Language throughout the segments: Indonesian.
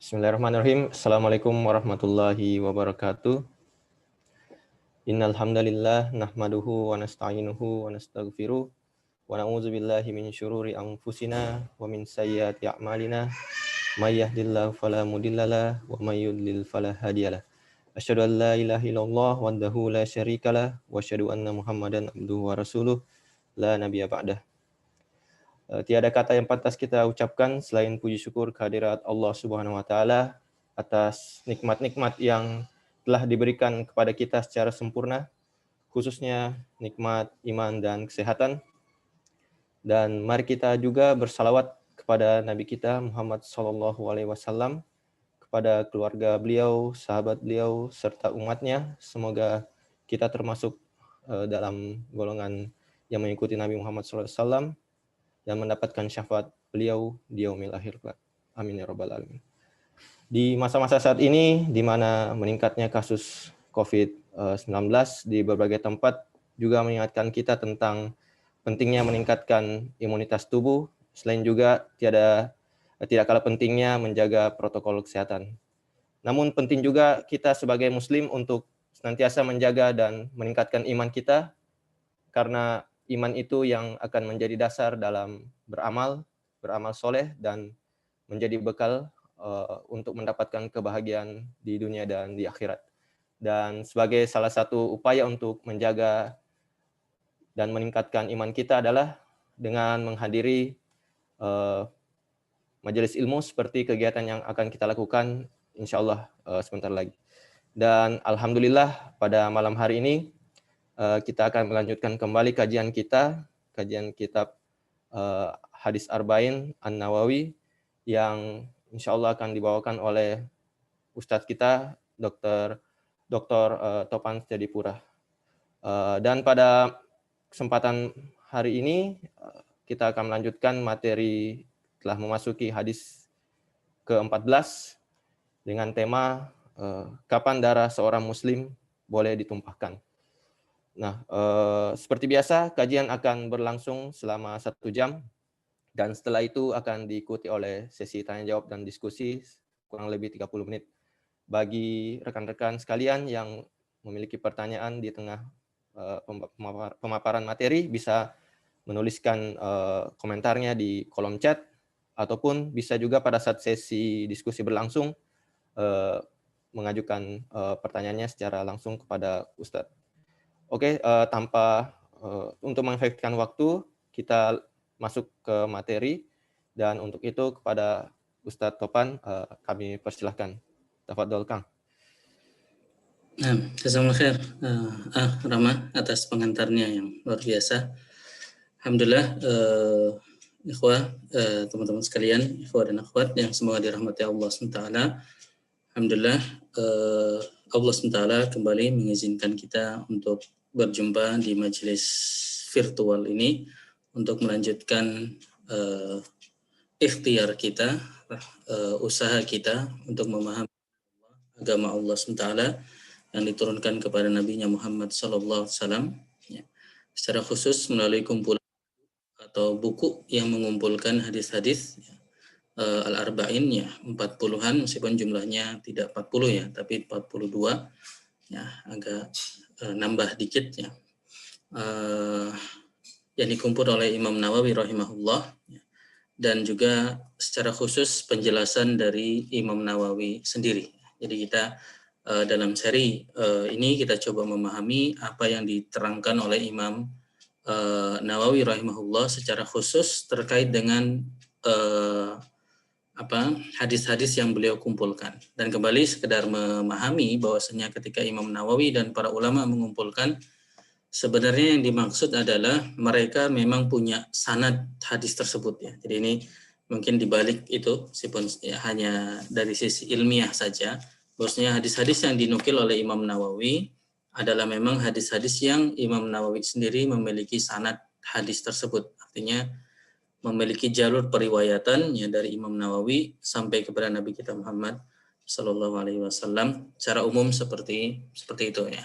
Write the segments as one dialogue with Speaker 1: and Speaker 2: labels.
Speaker 1: Bismillahirrahmanirrahim. Assalamualaikum warahmatullahi wabarakatuh. Innal hamdalillah nahmaduhu wa nasta'inuhu wa nastaghfiruh wa na'udzu billahi min syururi anfusina wa min sayyiati a'malina. May yahdihillahu fala mudhillalah wa may yudlil fala hadiyalah. Asyhadu an la ilaha illallah wahdahu la syarikalah wa asyhadu anna Muhammadan abduhu wa rasuluh la nabiyya ba'dah. Tiada kata yang pantas kita ucapkan selain puji syukur kehadirat Allah Subhanahu wa taala atas nikmat-nikmat yang telah diberikan kepada kita secara sempurna, khususnya nikmat iman dan kesehatan. Dan mari kita juga bersalawat kepada Nabi kita Muhammad SAW, kepada keluarga beliau, sahabat beliau, serta umatnya. Semoga kita termasuk dalam golongan yang mengikuti Nabi Muhammad SAW dan mendapatkan syafaat beliau di yaumil akhir. Amin ya rabbal alamin. Di masa-masa saat ini, di mana meningkatnya kasus COVID-19 di berbagai tempat, juga mengingatkan kita tentang pentingnya meningkatkan imunitas tubuh, selain juga tidak kalah pentingnya menjaga protokol kesehatan. Namun penting juga kita sebagai muslim untuk senantiasa menjaga dan meningkatkan iman kita, karena iman itu yang akan menjadi dasar dalam beramal soleh, dan menjadi bekal untuk mendapatkan kebahagiaan di dunia dan di akhirat. Dan sebagai salah satu upaya untuk menjaga dan meningkatkan iman kita adalah dengan menghadiri majelis ilmu seperti kegiatan yang akan kita lakukan insya Allah sebentar lagi. Dan alhamdulillah pada malam hari ini kita akan melanjutkan kembali kajian kitab Hadis Arba'in An-Nawawi, yang insya Allah akan dibawakan oleh Ustadz kita, Dr. Topan Setiadipura. Dan pada kesempatan hari ini, kita akan melanjutkan materi telah memasuki hadis ke-14 dengan tema kapan darah seorang muslim boleh ditumpahkan. Nah, seperti biasa, kajian akan berlangsung selama 1 jam, dan setelah itu akan diikuti oleh sesi tanya jawab dan diskusi kurang lebih 30 menit. Bagi rekan-rekan sekalian yang memiliki pertanyaan di tengah pemaparan materi, bisa menuliskan komentarnya di kolom chat, ataupun bisa juga pada saat sesi diskusi berlangsung mengajukan pertanyaannya secara langsung kepada Ustadz. Oke, untuk mengefektifkan waktu, kita masuk ke materi, dan untuk itu kepada Ustadz Topan kami persilahkan. Tafadhol, Kang.
Speaker 2: Jazakallahu khair Rama atas pengantarnya yang luar biasa. Alhamdulillah, ikhwah, teman-teman sekalian, ikhwah dan akhwat yang semoga dirahmati Allah SWT. Alhamdulillah, Allah SWT kembali mengizinkan kita untuk berjumpa di majelis virtual ini untuk melanjutkan ikhtiar kita, usaha kita untuk memahami agama Allah SWT yang diturunkan kepada Nabi-Nya Muhammad SAW, ya. Secara khusus melalui kumpulan atau buku yang mengumpulkan hadis-hadis Al-Arba'in, ya, 40-an, meskipun jumlahnya tidak 40 ya, tapi 42, ya, agak nambah dikit, ya, yang dikumpul oleh Imam Nawawi rahimahullah, ya, dan juga secara khusus penjelasan dari Imam Nawawi sendiri. Jadi kita dalam seri ini kita coba memahami apa yang diterangkan oleh Imam Nawawi rahimahullah secara khusus terkait dengan hadis-hadis yang beliau kumpulkan. Dan kembali sekedar memahami bahwasanya ketika Imam Nawawi dan para ulama mengumpulkan, sebenarnya yang dimaksud adalah mereka memang punya sanad hadis tersebut, ya. Jadi ini mungkin dibalik itu, meskipun ya, hanya dari sisi ilmiah saja, bahwasanya hadis-hadis yang dinukil oleh Imam Nawawi adalah memang hadis-hadis yang Imam Nawawi sendiri memiliki sanad hadis tersebut. Artinya memiliki jalur periwayatan, ya, dari Imam Nawawi sampai kepada Nabi kita Muhammad Sallallahu Alaihi Wasallam. Secara umum seperti itu, ya.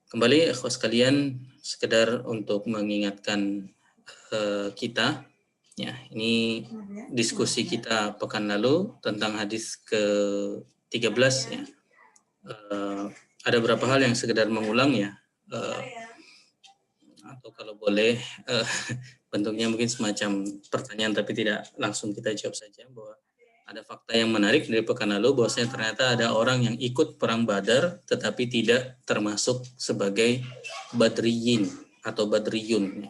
Speaker 2: Kembali ikhwas sekalian, sekedar untuk mengingatkan kita, Ya, ini diskusi kita pekan lalu tentang hadis ke-13 ya. Ada beberapa hal yang sekedar mengulang ya. Atau kalau boleh bentuknya mungkin semacam pertanyaan tapi tidak langsung kita jawab saja, bahwa ada fakta yang menarik dari pekan lalu bahwasanya ternyata ada orang yang ikut perang Badar tetapi tidak termasuk sebagai Badriyin atau Badriyun.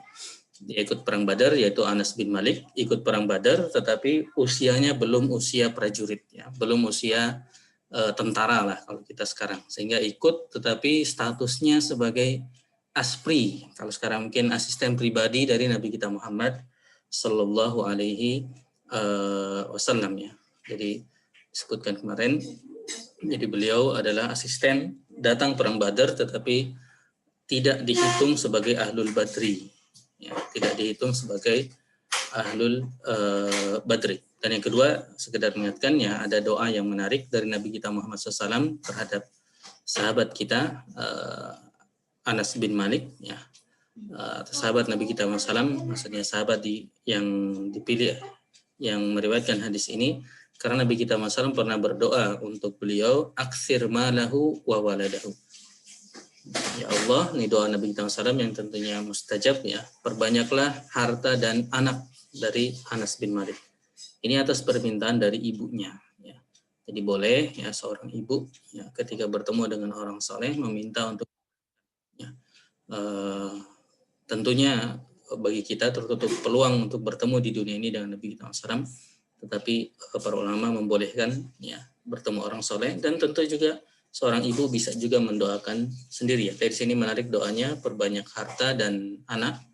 Speaker 2: Dia ikut perang Badar, yaitu Anas bin Malik ikut perang Badar tetapi usianya belum usia prajurit ya, belum usia tentara lah kalau kita sekarang, sehingga ikut tetapi statusnya sebagai aspri, kalau sekarang mungkin asisten pribadi dari Nabi kita Muhammad Sallallahu Alaihi Wasallam ya. Jadi disebutkan kemarin, jadi beliau adalah asisten datang perang Badar tetapi tidak dihitung sebagai ahlul badri ya, tidak dihitung sebagai ahlul badri. Dan yang kedua, sekedar mengingatkan ya, ada doa yang menarik dari Nabi kita Muhammad SAW terhadap sahabat kita Anas bin Malik ya, sahabat Nabi kita Muhammad SAW, maksudnya sahabat yang dipilih yang meriwayatkan hadis ini, karena Nabi kita Muhammad SAW pernah berdoa untuk beliau, aksir malahu wa waladahu. Ya Allah, ini doa Nabi kita Muhammad SAW yang tentunya mustajab ya, perbanyaklah harta dan anak dari Anas bin Malik. Ini atas permintaan dari ibunya ya. Jadi boleh ya seorang ibu ya, ketika bertemu dengan orang soleh meminta untuk ya, tentunya bagi kita tertutup peluang untuk bertemu di dunia ini dengan Nabi kita SAW, tetapi para ulama membolehkan ya bertemu orang soleh, dan tentu juga seorang ibu bisa juga mendoakan sendiri ya. Dari sini menarik doanya, perbanyak harta dan anak,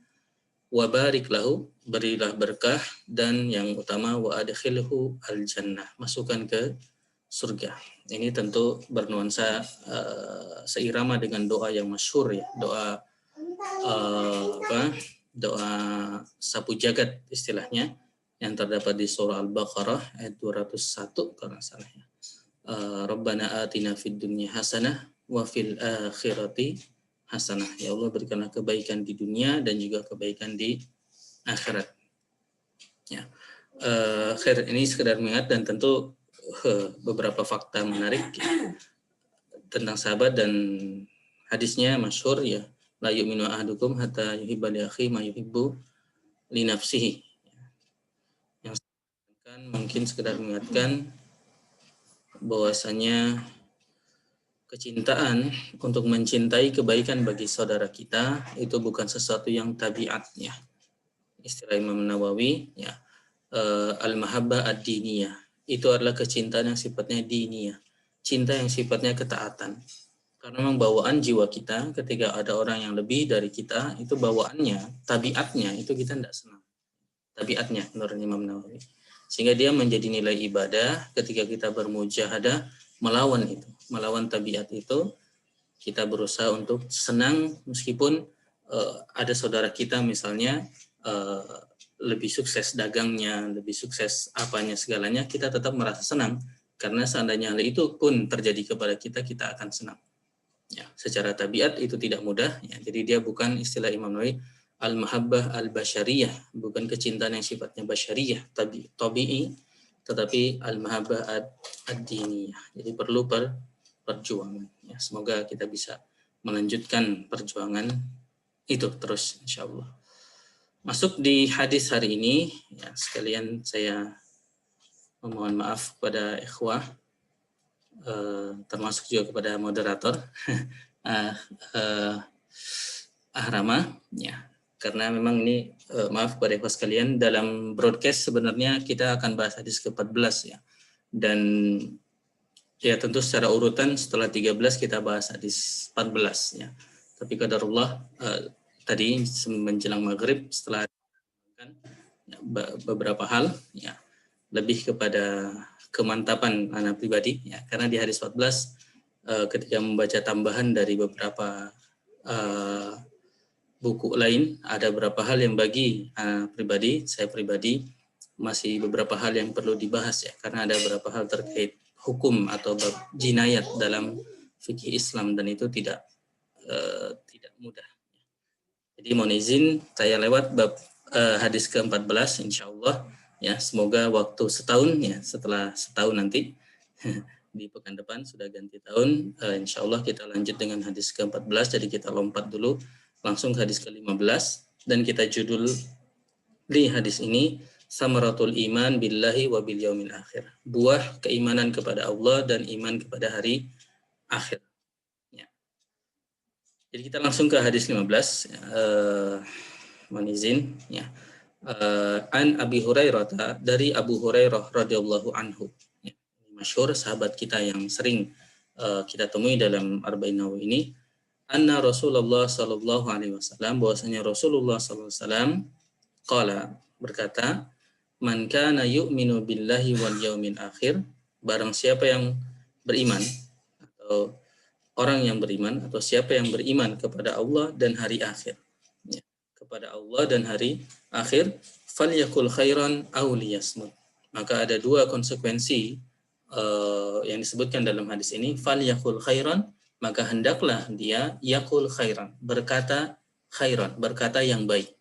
Speaker 2: wabarik lahu, berilah berkah, dan yang utama wa adkhilhu al jannah, masukkan ke surga. Ini tentu bernuansa seirama dengan doa yang masyhur ya, doa doa sapu jagat istilahnya, yang terdapat di surah Al-Baqarah ayat 201 kalau salah ya. Rabbana atina fid dunya hasanah wa fil akhirati hasanah. Ya Allah, berikanlah kebaikan di dunia dan juga kebaikan di akhirat. Ya. Ini sekedar mengingat, dan tentu beberapa fakta menarik tentang sahabat, dan hadisnya masyhur ya, la yu'minu ahadukum hatta yuhibba li akhihi ma yuhibbu li nafsihi. Yang mungkin sekedar mengingatkan bahwasanya kecintaan untuk mencintai kebaikan bagi saudara kita itu bukan sesuatu yang tabiatnya. Istilah Imam Nawawi ya, al-mahabbah ad-diniyah, itu adalah kecintaan yang sifatnya diniyah, cinta yang sifatnya ketaatan. Karena memang bawaan jiwa kita ketika ada orang yang lebih dari kita, itu bawaannya, tabiatnya itu kita tidak senang. Tabiatnya menurut Imam Nawawi. Sehingga dia menjadi nilai ibadah ketika kita bermujahadah melawan itu, melawan tabiat itu. Kita berusaha untuk senang meskipun ada saudara kita misalnya lebih sukses dagangnya, lebih sukses apanya segalanya, kita tetap merasa senang, karena seandainya hal itu pun terjadi kepada kita, kita akan senang. Ya, secara tabiat itu tidak mudah ya. Jadi dia bukan, istilah Imam Nawawi, al-mahabbah al-basyariyah, bukan kecintaan yang sifatnya basyariyah, tabi'i, tetapi al-mahabbah ad-diniyah. Jadi perlu perjuangan. Ya, semoga kita bisa melanjutkan perjuangan itu terus, insyaallah. Masuk di hadis hari ini, ya, sekalian saya memohon maaf kepada ikhwah, termasuk juga kepada moderator Ahrama, ya. Karena memang ini maaf kepada ikhwas sekalian, dalam broadcast sebenarnya kita akan bahas hadis ke-14 ya. Dan ya tentu secara urutan setelah 13 kita bahas hadis 14 ya. Tapi qadarullah tadi menjelang maghrib setelah ya, beberapa hal ya, lebih kepada kemantapan anak pribadi ya, karena di hadis 14 ketika membaca tambahan dari beberapa buku lain, ada beberapa hal yang bagi saya pribadi masih beberapa hal yang perlu dibahas ya, karena ada beberapa hal terkait hukum atau bab jinayat dalam fikih Islam, dan itu tidak mudah. Jadi mohon izin saya lewat bab hadis ke-14 insyaallah ya. Semoga waktu setahun ya, setelah setahun nanti di pekan depan sudah ganti tahun, insyaallah kita lanjut dengan hadis ke-14. Jadi kita lompat dulu langsung ke hadis ke-15 dan kita judul di hadis ini Samaratul iman billahi wa bil yaumil akhir. Buah keimanan kepada Allah dan iman kepada hari akhir. Ya. Jadi kita langsung ke hadis 15. Mohon izin ya. An Abi Hurairah, dari Abu Hurairah radhiyallahu anhu. Ya. Masyhur, sahabat kita yang sering kita temui dalam Arba'in Nawawi ini. Anna Rasulullah sallallahu alaihi wasallam, bahwasanya Rasulullah sallallahu alaihi wasallam qala, berkata, man kana yu'minu billahi wal yaumil akhir, barang siapa yang beriman atau orang yang beriman atau siapa yang beriman kepada Allah dan hari akhir, ya, kepada Allah dan hari akhir, falyakul khairan aw liyasmut. Maka ada dua konsekuensi yang disebutkan dalam hadis ini. Falyakul khairan, maka hendaklah dia yakul khairan, berkata khairan, berkata yang baik.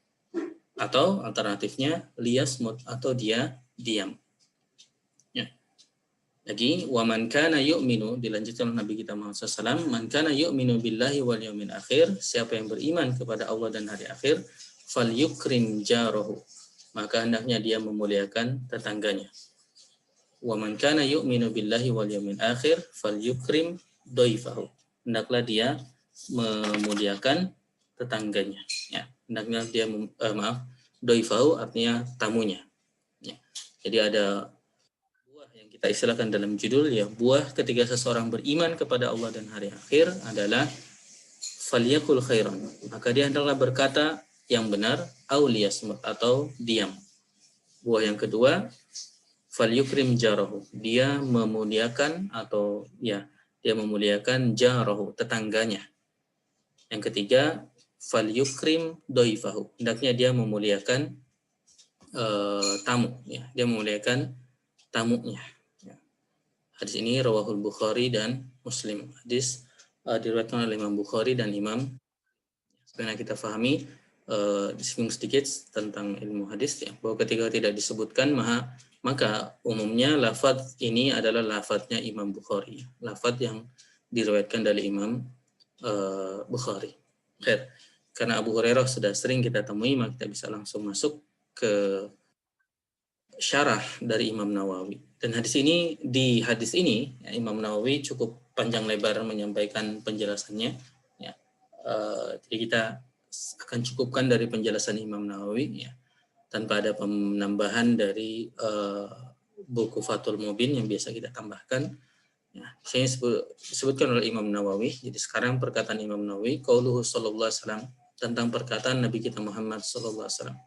Speaker 2: Atau alternatifnya liyasmut, atau dia diam. Ya. Lagi, wa man kana yu'minu, dilanjutkan Nabi kita Muhammad SAW, man kana yu'minu billahi wal yaumil akhir, siapa yang beriman kepada Allah dan hari akhir, falyukrim jarahu, maka hendaknya dia memuliakan tetangganya. Wa man kana yu'minu billahi wal yaumil akhir, falyukrim dhaifahu, hendaklah dia memuliakan tetangganya. Ya. Hendaknya dia dhaifahu artinya tamunya. Ya. Jadi ada buah yang kita istilahkan dalam judul, ya, buah ketika seseorang beriman kepada Allah dan hari akhir adalah falyakul khairan, maka dia hendaklah berkata yang benar, au liyasmut, atau diam. Buah yang kedua, falyukrim jarahu, dia memuliakan atau ya, dia memuliakan jarahu, tetangganya. Yang ketiga, falyukrim dhaifahu, hendaknya dia memuliakan tamu, ya, dia memuliakan tamunya. Ya. Hadis ini rawahul Bukhari dan Muslim. Hadis diriwayatkan oleh Imam Bukhari dan Imam. Sebenarnya kita pahami disinggung sedikit tentang ilmu hadis, ya, bahwa ketika tidak disebutkan maka umumnya lafaz ini adalah lafaznya Imam Bukhari, lafaz yang diriwayatkan dari Imam Bukhari. Baik. Karena Abu Hurairah sudah sering kita temui, maka kita bisa langsung masuk ke syarah dari Imam Nawawi. Dan di hadis ini ya, Imam Nawawi cukup panjang lebar menyampaikan penjelasannya. Ya. Jadi kita akan cukupkan dari penjelasan Imam Nawawi, ya, tanpa ada penambahan dari buku Fathul Mubin yang biasa kita tambahkan. Ya, saya disebutkan oleh Imam Nawawi. Jadi sekarang perkataan Imam Nawawi, qauluhu sallallahu alaihi wasallam, tentang perkataan Nabi kita Muhammad sallallahu alaihi wasallam.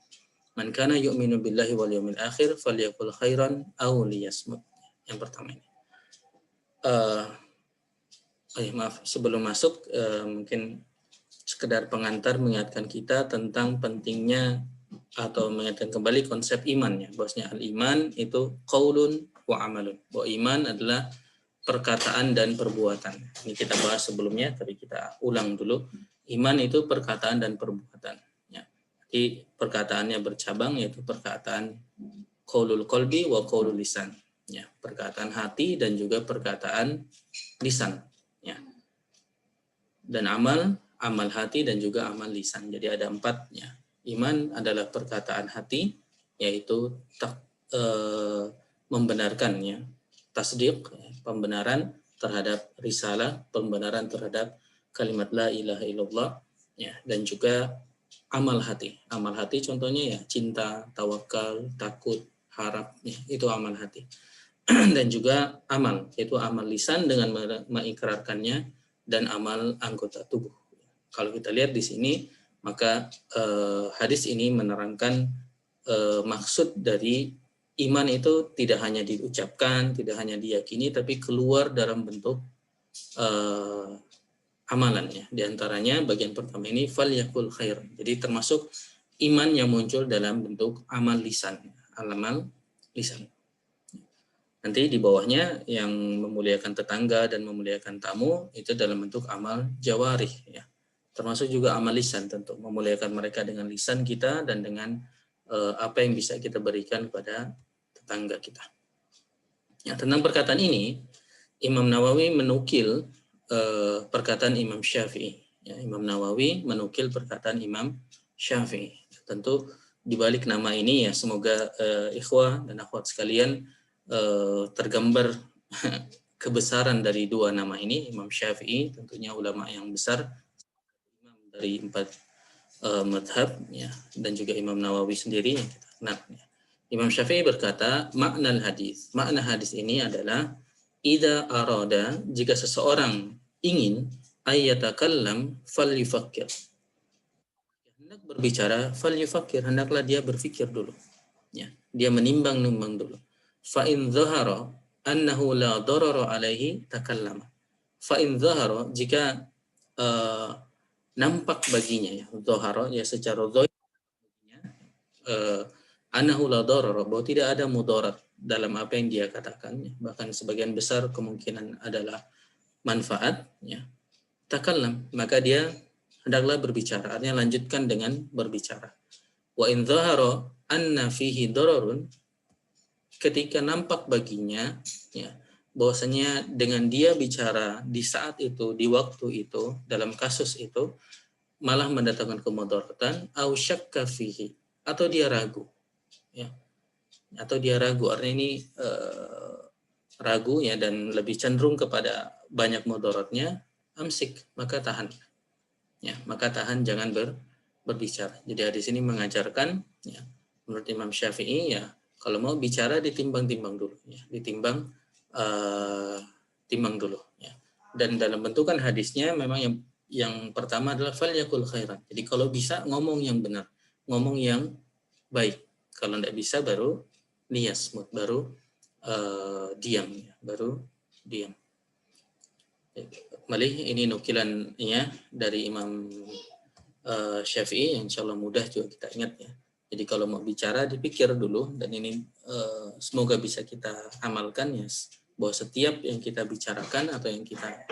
Speaker 2: Man kana yu'minu billahi wal yaumil akhir falyakul khairan aw liyasmut. Yang pertama ini. Maaf, sebelum masuk mungkin sekedar pengantar mengingatkan kita tentang pentingnya atau mengingatkan kembali konsep imannya. Bahwasanya al-iman itu qaulun wa amalun. Bahwa iman adalah perkataan dan perbuatan. Ini kita bahas sebelumnya, tapi kita ulang dulu. Iman itu perkataan dan perbuatan. Ya. Jadi perkataannya bercabang, yaitu perkataan qaulul qalbi wa qaulul lisan. Ya. Perkataan hati dan juga perkataan lisan. Ya. Dan amal hati dan juga amal lisan. Jadi ada 4. Ya. Iman adalah perkataan hati, yaitu membenarkannya, tasdiq, pembenaran terhadap risalah, pembenaran terhadap kalimat la ilaha illallah, ya, dan juga amal hati. Amal hati contohnya ya cinta, tawakal, takut, harap, ya, itu amal hati. Dan juga amal, yaitu amal lisan dengan mengikrarkannya, dan amal anggota tubuh. Kalau kita lihat di sini, maka hadis ini menerangkan maksud dari iman itu tidak hanya diucapkan, tidak hanya diyakini, tapi keluar dalam bentuk amalannya. Di antaranya bagian pertama ini falyakul khair. Jadi termasuk iman yang muncul dalam bentuk amal lisan, amal lisan. Nanti di bawahnya yang memuliakan tetangga dan memuliakan tamu itu dalam bentuk amal jawarih, ya. Termasuk juga amal lisan, tentu memuliakan mereka dengan lisan kita dan dengan apa yang bisa kita berikan kepada tetangga kita. Ya, tentang perkataan ini, Imam Nawawi menukil perkataan Imam Syafi'i. Ya, Imam Nawawi menukil perkataan Imam Syafi'i. Tentu di balik nama ini ya semoga ikhwah dan akhwat sekalian tergambar kebesaran dari dua nama ini. Imam Syafi'i tentunya ulama yang besar, imam dari 4 madhab ya, dan juga Imam Nawawi sendiri yang kita kenal. Ya. Imam Syafi'i berkata, makna hadis ini adalah idza arada, jika seseorang ingin ayyatakallam falyufakkir. Hendak berbicara falyufakkir, hendaklah dia berpikir dulu. Ya, dia menimbang-nimbang dulu. Fa in dhahara annahu la darara alaihi takallama. Fa in dhahara, jika nampak baginya ya, dhahara ya secara zahir annahu la darara, bahwa tidak ada mudarat dalam apa yang dia katakan, ya. Bahkan sebagian besar kemungkinan adalah manfaat, ya. Takallam, maka dia hendaklah berbicara, artinya lanjutkan dengan berbicara. Wa in dhahara anna fihi dararun, ketika nampak baginya ya bahwasanya dengan dia bicara di saat itu, di waktu itu, dalam kasus itu malah mendatangkan kemudaratan, au syakka fihi, atau dia ragu ya, atau dia ragu, artinya ini ragu ya dan lebih cenderung kepada banyak mudaratnya, amsik, maka tahan ya, maka tahan, jangan berbicara. Jadi hadis ini mengajarkan ya, menurut Imam Syafi'i ya, kalau mau bicara ditimbang-timbang dulu ya, timbang dulu ya. Dan dalam bentukan hadisnya memang yang pertama adalah falyakul khairan. Jadi kalau bisa ngomong yang benar, ngomong yang baik. Kalau tidak bisa baru liyasmut, baru diam ya, baru diam. Malih ini nukilannya dari Imam Syafi'i yang insya Allah mudah juga kita ingat ya. Jadi kalau mau bicara dipikir dulu, dan ini semoga bisa kita amalkan ya, bahwa setiap yang kita bicarakan atau yang kita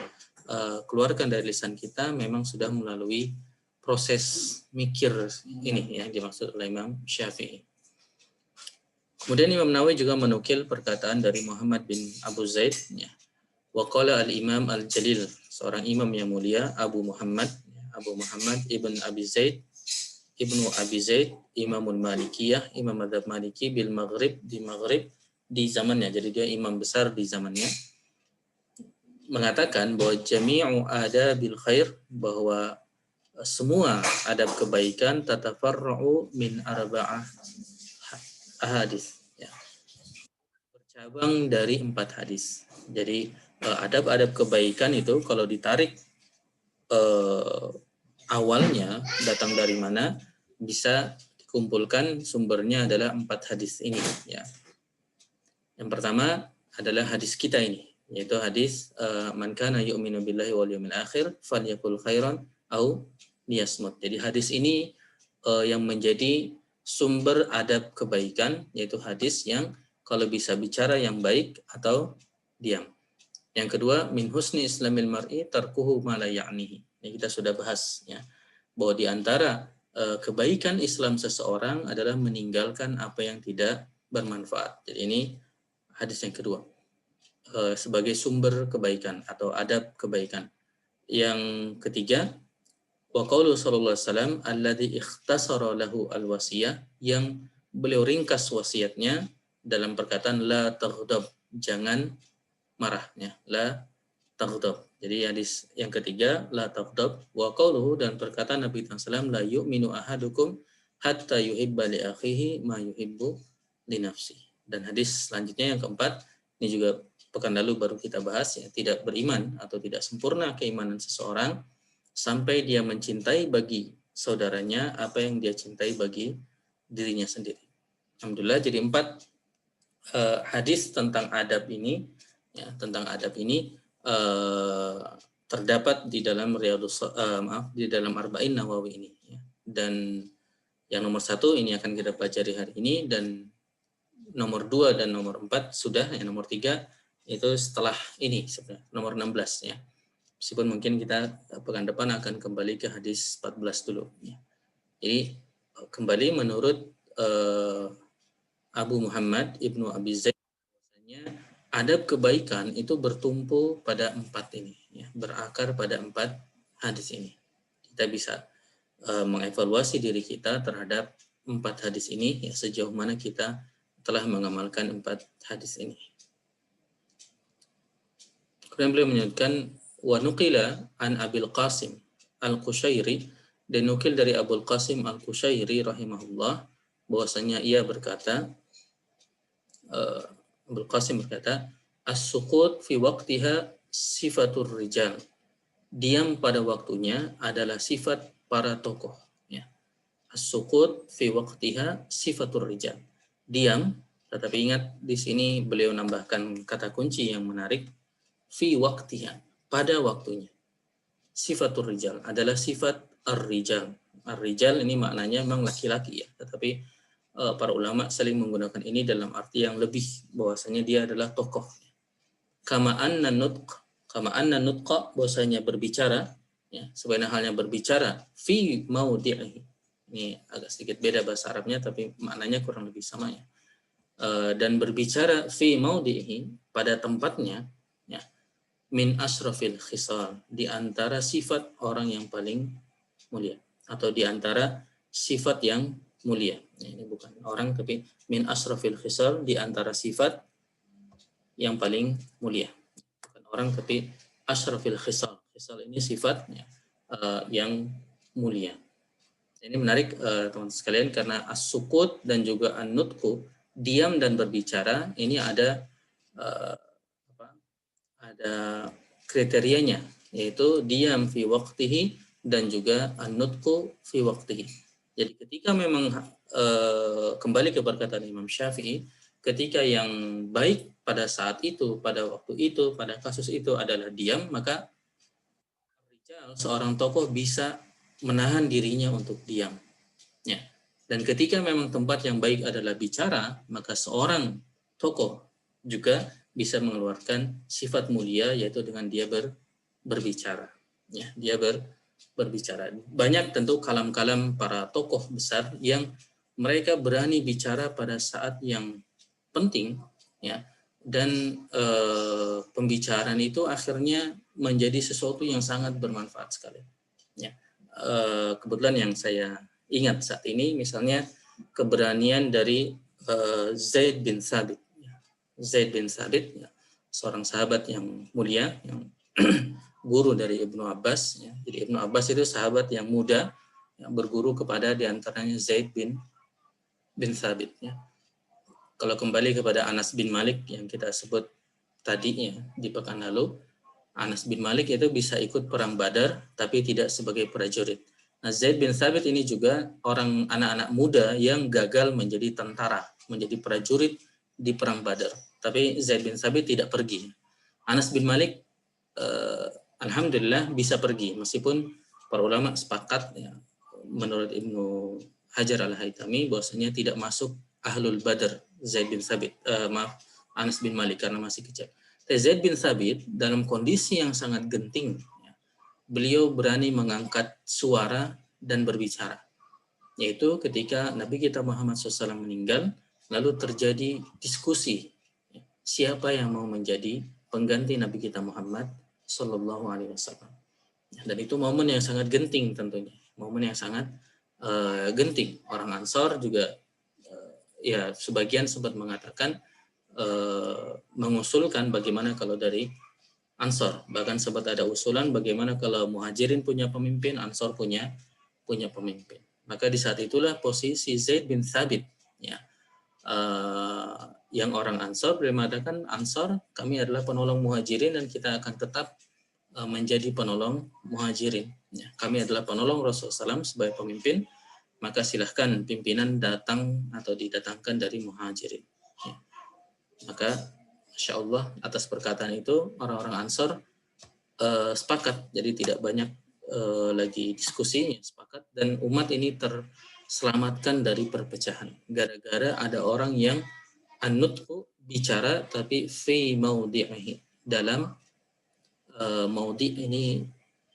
Speaker 2: keluarkan dari lisan kita memang sudah melalui proses mikir ini yang dimaksud oleh Imam Syafi'i. Kemudian Imam Nawawi juga menukil perkataan dari Muhammad bin Abu Zaid ya. Wa qala al-Imam al-Jalil, seorang imam yang mulia, Abu Muhammad ibn Abi Zaid, Ibnu Abi Zaid, Imamul Malikiyah, Imam Madzhab Maliki bil Maghrib, di Maghrib di zamannya. Jadi dia imam besar di zamannya. Mengatakan bahwa jami'u adabil khair, bahwa semua adab kebaikan tatafarra'u min arba'ah ahadits ya. Bercabang dari 4 hadis. Jadi adab-adab kebaikan itu kalau ditarik awalnya datang dari mana, bisa dikumpulkan sumbernya adalah 4 hadis ini ya. Yang pertama adalah hadis kita ini, yaitu hadis man kana yu'minu billahi wal yawmil akhir falyakul khairan au liyasmut. Jadi hadis ini yang menjadi sumber adab kebaikan, yaitu hadis yang kalau bisa bicara yang baik atau diam. Yang kedua, min husni islamil mar'i tarkuhu ma la ya'nihi. Ini kita sudah bahas ya, bahwa di antara kebaikan Islam seseorang adalah meninggalkan apa yang tidak bermanfaat. Jadi ini hadis yang kedua sebagai sumber kebaikan atau adab kebaikan. Yang ketiga, wa qaulu sallallahu alaihi wasallam alladzi ikhtasara lahu alwasiyah, yang beliau ringkas wasiatnya dalam perkataan la taghdab, jangan marahnya, la taghdab. Jadi hadis yang ketiga la taghdab, wa qauluhu, dan perkataan Nabi sallallahu alaihi wasallam la yu'minu ahadukum hatta yuhibba li akhihi ma yuhibbu li nafsihi. Dan hadis selanjutnya yang keempat, ini juga pekan lalu baru kita bahas ya, tidak beriman atau tidak sempurna keimanan seseorang sampai dia mencintai bagi saudaranya apa yang dia cintai bagi dirinya sendiri. Alhamdulillah, jadi 4 hadis tentang adab ini ya, terdapat di dalam di dalam Arba'in Nawawi ini ya. Dan yang nomor 1 ini akan kita pelajari hari ini, dan nomor 2 dan nomor 4 sudah, yang nomor 3 itu setelah ini sebenarnya, nomor 16 ya. Meskipun mungkin kita pekan depan akan kembali ke hadis 14 dulu ya. Jadi kembali menurut Abu Muhammad Ibnu Abi Zaid, adab kebaikan itu bertumpu pada 4 ini, ya, berakar pada 4 hadis ini. Kita bisa mengevaluasi diri kita terhadap 4 hadis ini, ya, sejauh mana kita telah mengamalkan 4 hadis ini. Kemudian beliau menyebutkan wa nuqila an Abil Qasim Al-Qushairi, dan nukil dari Abul Qasim Al-Qushairi rahimahullah bahwasanya ia berkata, Abul Qasim berkata, as-sukut fi waqtiha sifatur rijal. Diam pada waktunya adalah sifat para tokoh, ya. As-sukut fi waqtiha sifatur rijal. Diam, tetapi ingat di sini beliau nambahkan kata kunci yang menarik, fi waqtiha, pada waktunya. Sifatur rijal adalah sifat ar-rijal. Ar-rijal ini maknanya memang laki-laki, ya, tetapi para ulama saling menggunakan ini dalam arti yang lebih, bahwasanya dia adalah tokoh. Kama anna nutqa, bahwasanya berbicara, ya, sebenarnya halnya berbicara fi maudhi'i. Ini agak sedikit beda bahasa Arabnya, tapi maknanya kurang lebih sama, ya. Dan berbicara fi maudhi'i, pada tempatnya, ya, min asrafil khisal, di antara sifat orang yang paling mulia, atau di antara sifat yang mulia. Ini bukan orang, tapi min asrafil khisal, di antara sifat yang paling mulia. Bukan orang, tapi asrafil khisal. Khisal ini sifatnya yang mulia. Ini menarik teman-teman sekalian, karena as-sukut dan juga an-nutku, diam dan berbicara, ini ada kriterianya, yaitu diam fi waqtihi dan juga an-nutqu fi waqtihi. Jadi ketika memang kembali ke perkataan Imam Syafi'i, ketika yang baik pada saat itu, pada waktu itu, pada kasus itu adalah diam, maka seorang tokoh bisa menahan dirinya untuk diam, ya. Dan ketika memang tempat yang baik adalah bicara, maka seorang tokoh juga bisa mengeluarkan sifat mulia, yaitu dengan dia berbicara, ya, dia berbicara. Banyak tentu kalam-kalam para tokoh besar yang mereka berani bicara pada saat yang penting, ya, dan pembicaraan itu akhirnya menjadi sesuatu yang sangat bermanfaat sekali, ya. Kebetulan yang saya ingat saat ini misalnya keberanian dari Zaid bin Thabit. Zaid bin Thabit, ya, seorang sahabat yang mulia, yang guru dari Ibnu Abbas, ya. Jadi Ibnu Abbas itu sahabat yang muda yang berguru kepada diantaranya Zaid bin Thabit, ya. Kalau kembali kepada Anas bin Malik yang kita sebut tadinya di pekan lalu, Anas bin Malik itu bisa ikut perang Badar tapi tidak sebagai prajurit. Nah, Zaid bin Thabit ini juga orang anak-anak muda yang gagal menjadi tentara, menjadi prajurit di perang Badar. Tapi Zaid bin Thabit tidak pergi. Anas bin Malik alhamdulillah bisa pergi, meskipun para ulama sepakat, ya, menurut Ibnu Hajar Al-Haytami, bahwasanya tidak masuk Ahlul Badar Zaid bin Thabit, Anas bin Malik, karena masih kecil. Zaid bin Thabit dalam kondisi yang sangat genting, ya, beliau berani mengangkat suara dan berbicara, yaitu ketika Nabi kita Muhammad SAW meninggal, lalu terjadi diskusi, ya, siapa yang mau menjadi pengganti Nabi kita Muhammad Sallallahu Alaihi Wasallam. Dan itu momen yang sangat genting tentunya, momen yang sangat genting. Orang Ansor juga, ya, sebagian sempat mengatakan, mengusulkan bagaimana kalau dari Ansor, bahkan sempat ada usulan bagaimana kalau Muhajirin punya pemimpin, Ansor punya pemimpin. Maka di saat itulah posisi Zaid bin Thabit, ya, yang orang Ansor mengatakan, Ansor, kami adalah penolong Muhajirin dan kita akan tetap menjadi penolong Muhajirin, ya. Kami adalah penolong Rasulullah SAW sebagai pemimpin, maka silahkan pimpinan datang atau didatangkan dari Muhajirin, ya. Maka Masya Allah, atas perkataan itu orang-orang Ansor sepakat, jadi tidak banyak lagi diskusinya, sepakat, dan umat ini terselamatkan dari perpecahan gara-gara ada orang yang an-nutqu, bicara, tapi fi maudhi'i, dalam maudhi' ini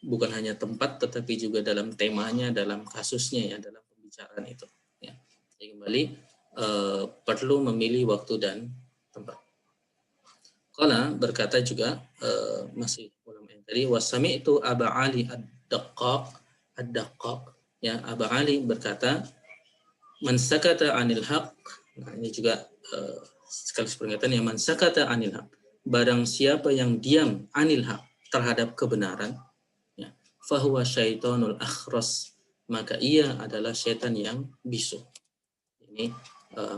Speaker 2: bukan hanya tempat tetapi juga dalam temanya, dalam kasusnya, ya, dalam pembicaraan itu, ya. Jadi kembali perlu memilih waktu dan tempat. Qala berkata juga masih ulama yang tadi, wasami itu Aba Ali ad-Daqqaq ya, Aba Ali berkata, man sakata 'anil haq. Nah, ini juga sekaligus peringatan ya, man sakata 'anil haq. Barang siapa yang diam 'anil haq terhadap kebenaran, ya, fahuwa syaitonul akhras, maka ia adalah setan yang bisu. Ini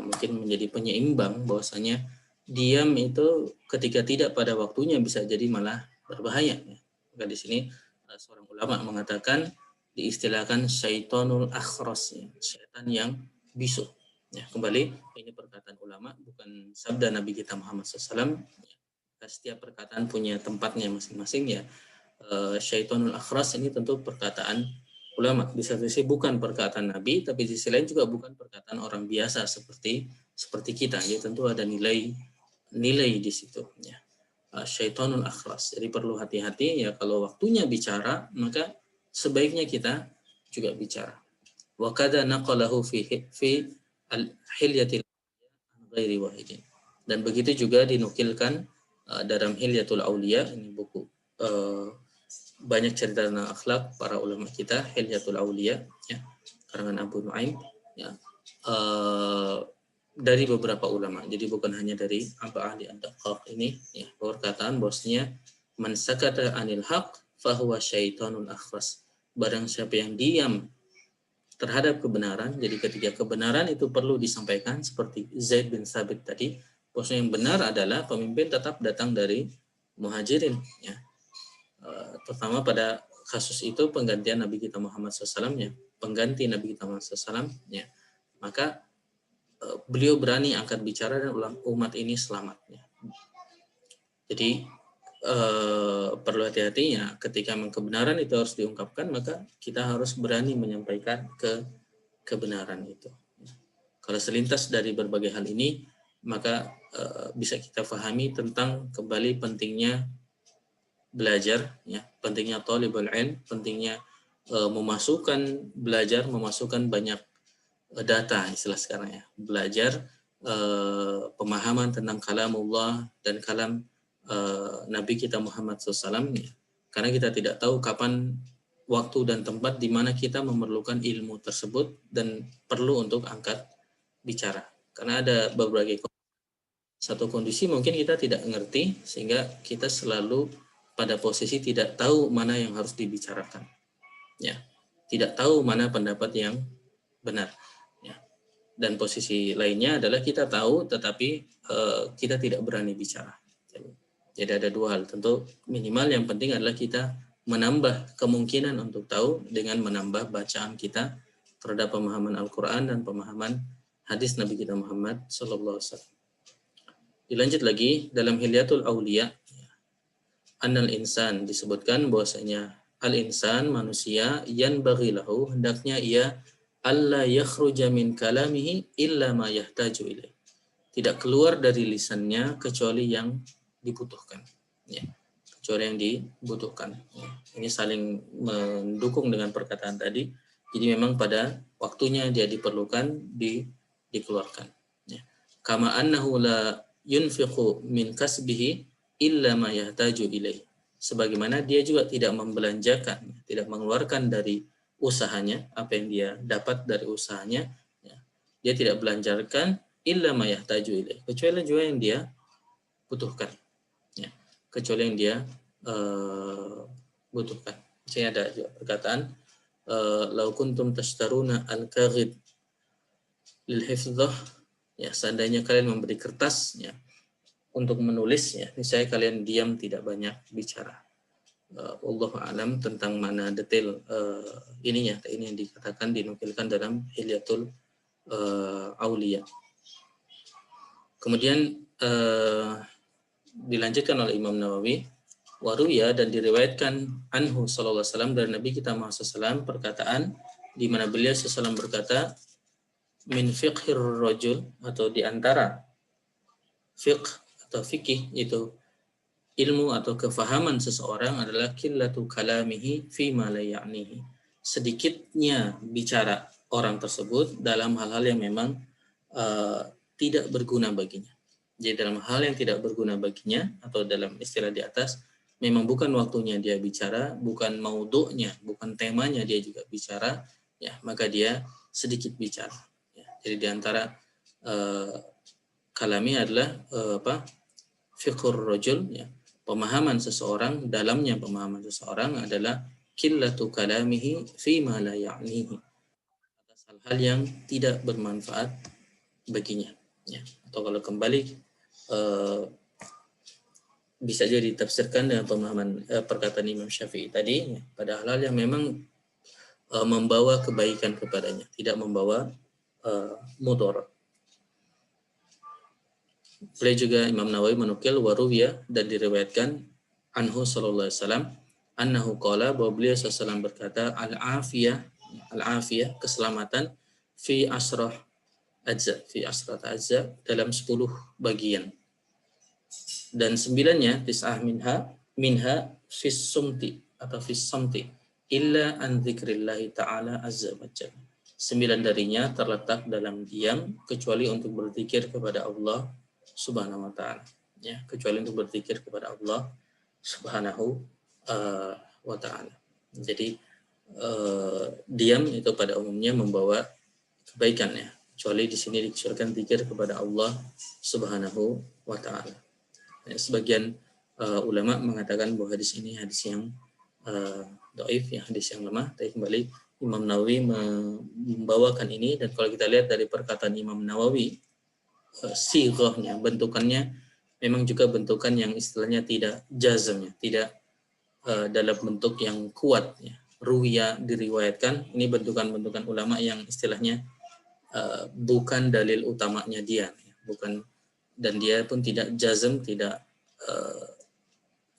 Speaker 2: mungkin menjadi penyeimbang bahwasanya diam itu ketika tidak pada waktunya bisa jadi malah berbahaya. Ya. Maka di sini seorang ulama mengatakan diistilahkan syaitonul akhras, ya, setan yang bisu. Ya, kembali ini perkataan ulama, bukan sabda Nabi kita Muhammad SAW. Ya, setiap perkataan punya tempatnya masing-masing ya. Syaitonul akhras ini tentu perkataan ulama. Di satu sisi bukan perkataan Nabi, tapi di sisi lain juga bukan perkataan orang biasa seperti kita. Ya, tentu ada nilai di situ. Ya. Syaitonul akhras. Jadi perlu hati-hati ya, kalau waktunya bicara maka sebaiknya kita juga bicara. Wa kadza naqalahu fi al-hilyatil ghairi wahidin. Dan begitu juga dinukilkan dalam Hilyatul Auliya, ini buku banyak cerita tentang akhlak para ulama kita, Hilyatul Auliya ya, karangan Abu Nuaim ya, dari beberapa ulama. Jadi bukan hanya dari Aba Ali ad-Daqqaq ini ya, perkataan bosnya man sakata 'anil haq fahuwa syaitonul akhras. Barang siapa yang diam terhadap kebenaran, jadi ketika kebenaran itu perlu disampaikan seperti Zaid bin Sabit tadi, bosnya yang benar adalah pemimpin tetap datang dari Muhajirin ya. Terutama pada kasus itu penggantian Nabi kita Muhammad SAW ya, pengganti Nabi kita Muhammad SAW ya, maka beliau berani angkat bicara dan umat ini selamat ya. Jadi perlu hati-hatinya ketika kebenaran itu harus diungkapkan, maka kita harus berani menyampaikan kebenaran itu. Kalau selintas dari berbagai hal ini, maka bisa kita pahami tentang kembali pentingnya belajar, ya, pentingnya thalibul ilm, pentingnya memasukkan banyak data istilah sekarang ya, belajar pemahaman tentang kalamullah dan kalam Nabi kita Muhammad SAW ya. Karena kita tidak tahu kapan waktu dan tempat di mana kita memerlukan ilmu tersebut dan perlu untuk angkat bicara. Karena ada berbagai satu kondisi mungkin kita tidak mengerti sehingga kita selalu pada posisi tidak tahu mana yang harus dibicarakan. Ya. Tidak tahu mana pendapat yang benar. Ya. Dan posisi lainnya adalah kita tahu tetapi kita tidak berani bicara. Jadi ada dua hal. Tentu minimal yang penting adalah kita menambah kemungkinan untuk tahu dengan menambah bacaan kita terhadap pemahaman Al-Quran dan pemahaman hadis Nabi kita Muhammad sallallahu alaihi wasallam. Dilanjut lagi dalam Hilyatul Auliya, annal insan disebutkan bahwasanya al-insan manusia yanbaghi lahu, hendaknya ia alla yakhruja min kalamihi illa ma yahtaju ilaih. Tidak keluar dari lisannya kecuali yang dibutuhkan. Ya. Kecuali yang dibutuhkan. Ya. Ini saling mendukung dengan perkataan tadi. Jadi memang pada waktunya dia diperlukan dikeluarkan. Ya. Kama annahu la yunfiqu min kasbihi illa ma yahtaju ilaih. Sebagaimana dia juga tidak membelanjakan, tidak mengeluarkan dari usahanya, apa yang dia dapat dari usahanya, ya. Dia tidak belanjakan illa ma yahtaju ilaih, kecuali juga yang dia butuhkan. Ya. Kecuali yang dia butuhkan. Saya ada juga perkataan lau kuntum tashtaruna al-kaghid lil hifdzah, ya, seandainya kalian memberi kertas ya untuk menulis, ya, niscaya kalian diam tidak banyak bicara. Wallahu a'lam tentang mana detail ini yang dikatakan dinukilkan dalam Hilyatul Auliya. Kemudian dilanjutkan oleh Imam Nawawi, waruya, dan diriwayatkan anhu sallallahu alaihi wasallam, dari Nabi kita Muhammad SAW perkataan di mana beliau sallallahu berkata, min fiqhir rajul, atau di antara fiqh atau fikih itu ilmu atau kefahaman seseorang adalah qillatu kalamihi fi ma la ya'nihi, sedikitnya bicara orang tersebut dalam hal-hal yang memang tidak berguna baginya. Jadi dalam hal yang tidak berguna baginya, atau dalam istilah di atas, memang bukan waktunya dia bicara, bukan maudhu'nya, bukan temanya dia juga bicara, ya maka dia sedikit bicara. Ya, jadi di antara kalami adalah fiqhur rajul, ya, pemahaman seseorang, dalamnya pemahaman seseorang adalah qillatu kalamihi fi ma la ya'nihi, atas hal-hal yang tidak bermanfaat baginya, ya. Atau kalau kembali bisa jadi ditafsirkan dengan pemahaman perkataan Imam Syafi'i tadi, ya, pada hal-hal yang memang membawa kebaikan kepadanya, tidak membawa mudarat. Boleh juga Imam Nawawi menukil waruwiya, dan diriwayatkan anhu sallallahu alaihi wasallam annahu qala, bahwa beliau sallallahu berkata, al-afiyah keselamatan fi asrah ajza, fi asrat ajza, dalam 10 bagian, dan 9-nya tis'ah minha fis sumti atau fis samti illa an dzikrillahi ta'ala azza wa jalla. 9 darinya terletak dalam diam, kecuali untuk berzikir kepada Allah Subhanahu wa ta'ala, ya, kecuali untuk berzikir kepada Allah Subhanahu wa ta'ala. Jadi diam itu pada umumnya membawa kebaikan, ya, kecuali di sini dikhususkan zikir kepada Allah Subhanahu wa ta'ala. Ya, sebagian ulama mengatakan bahwa hadis ini hadis yang dhaif, ya, hadis yang lemah. Tapi kembali Imam Nawawi membawakan ini, dan kalau kita lihat dari perkataan Imam Nawawi, sighahnya, bentukannya memang juga bentukan yang istilahnya tidak jazm, ya, tidak dalam bentuk yang kuat, ya. Ruwiya, diriwayatkan, ini bentukan-bentukan ulama yang istilahnya bukan dalil utamanya dia, ya, bukan, dan dia pun tidak jazm, tidak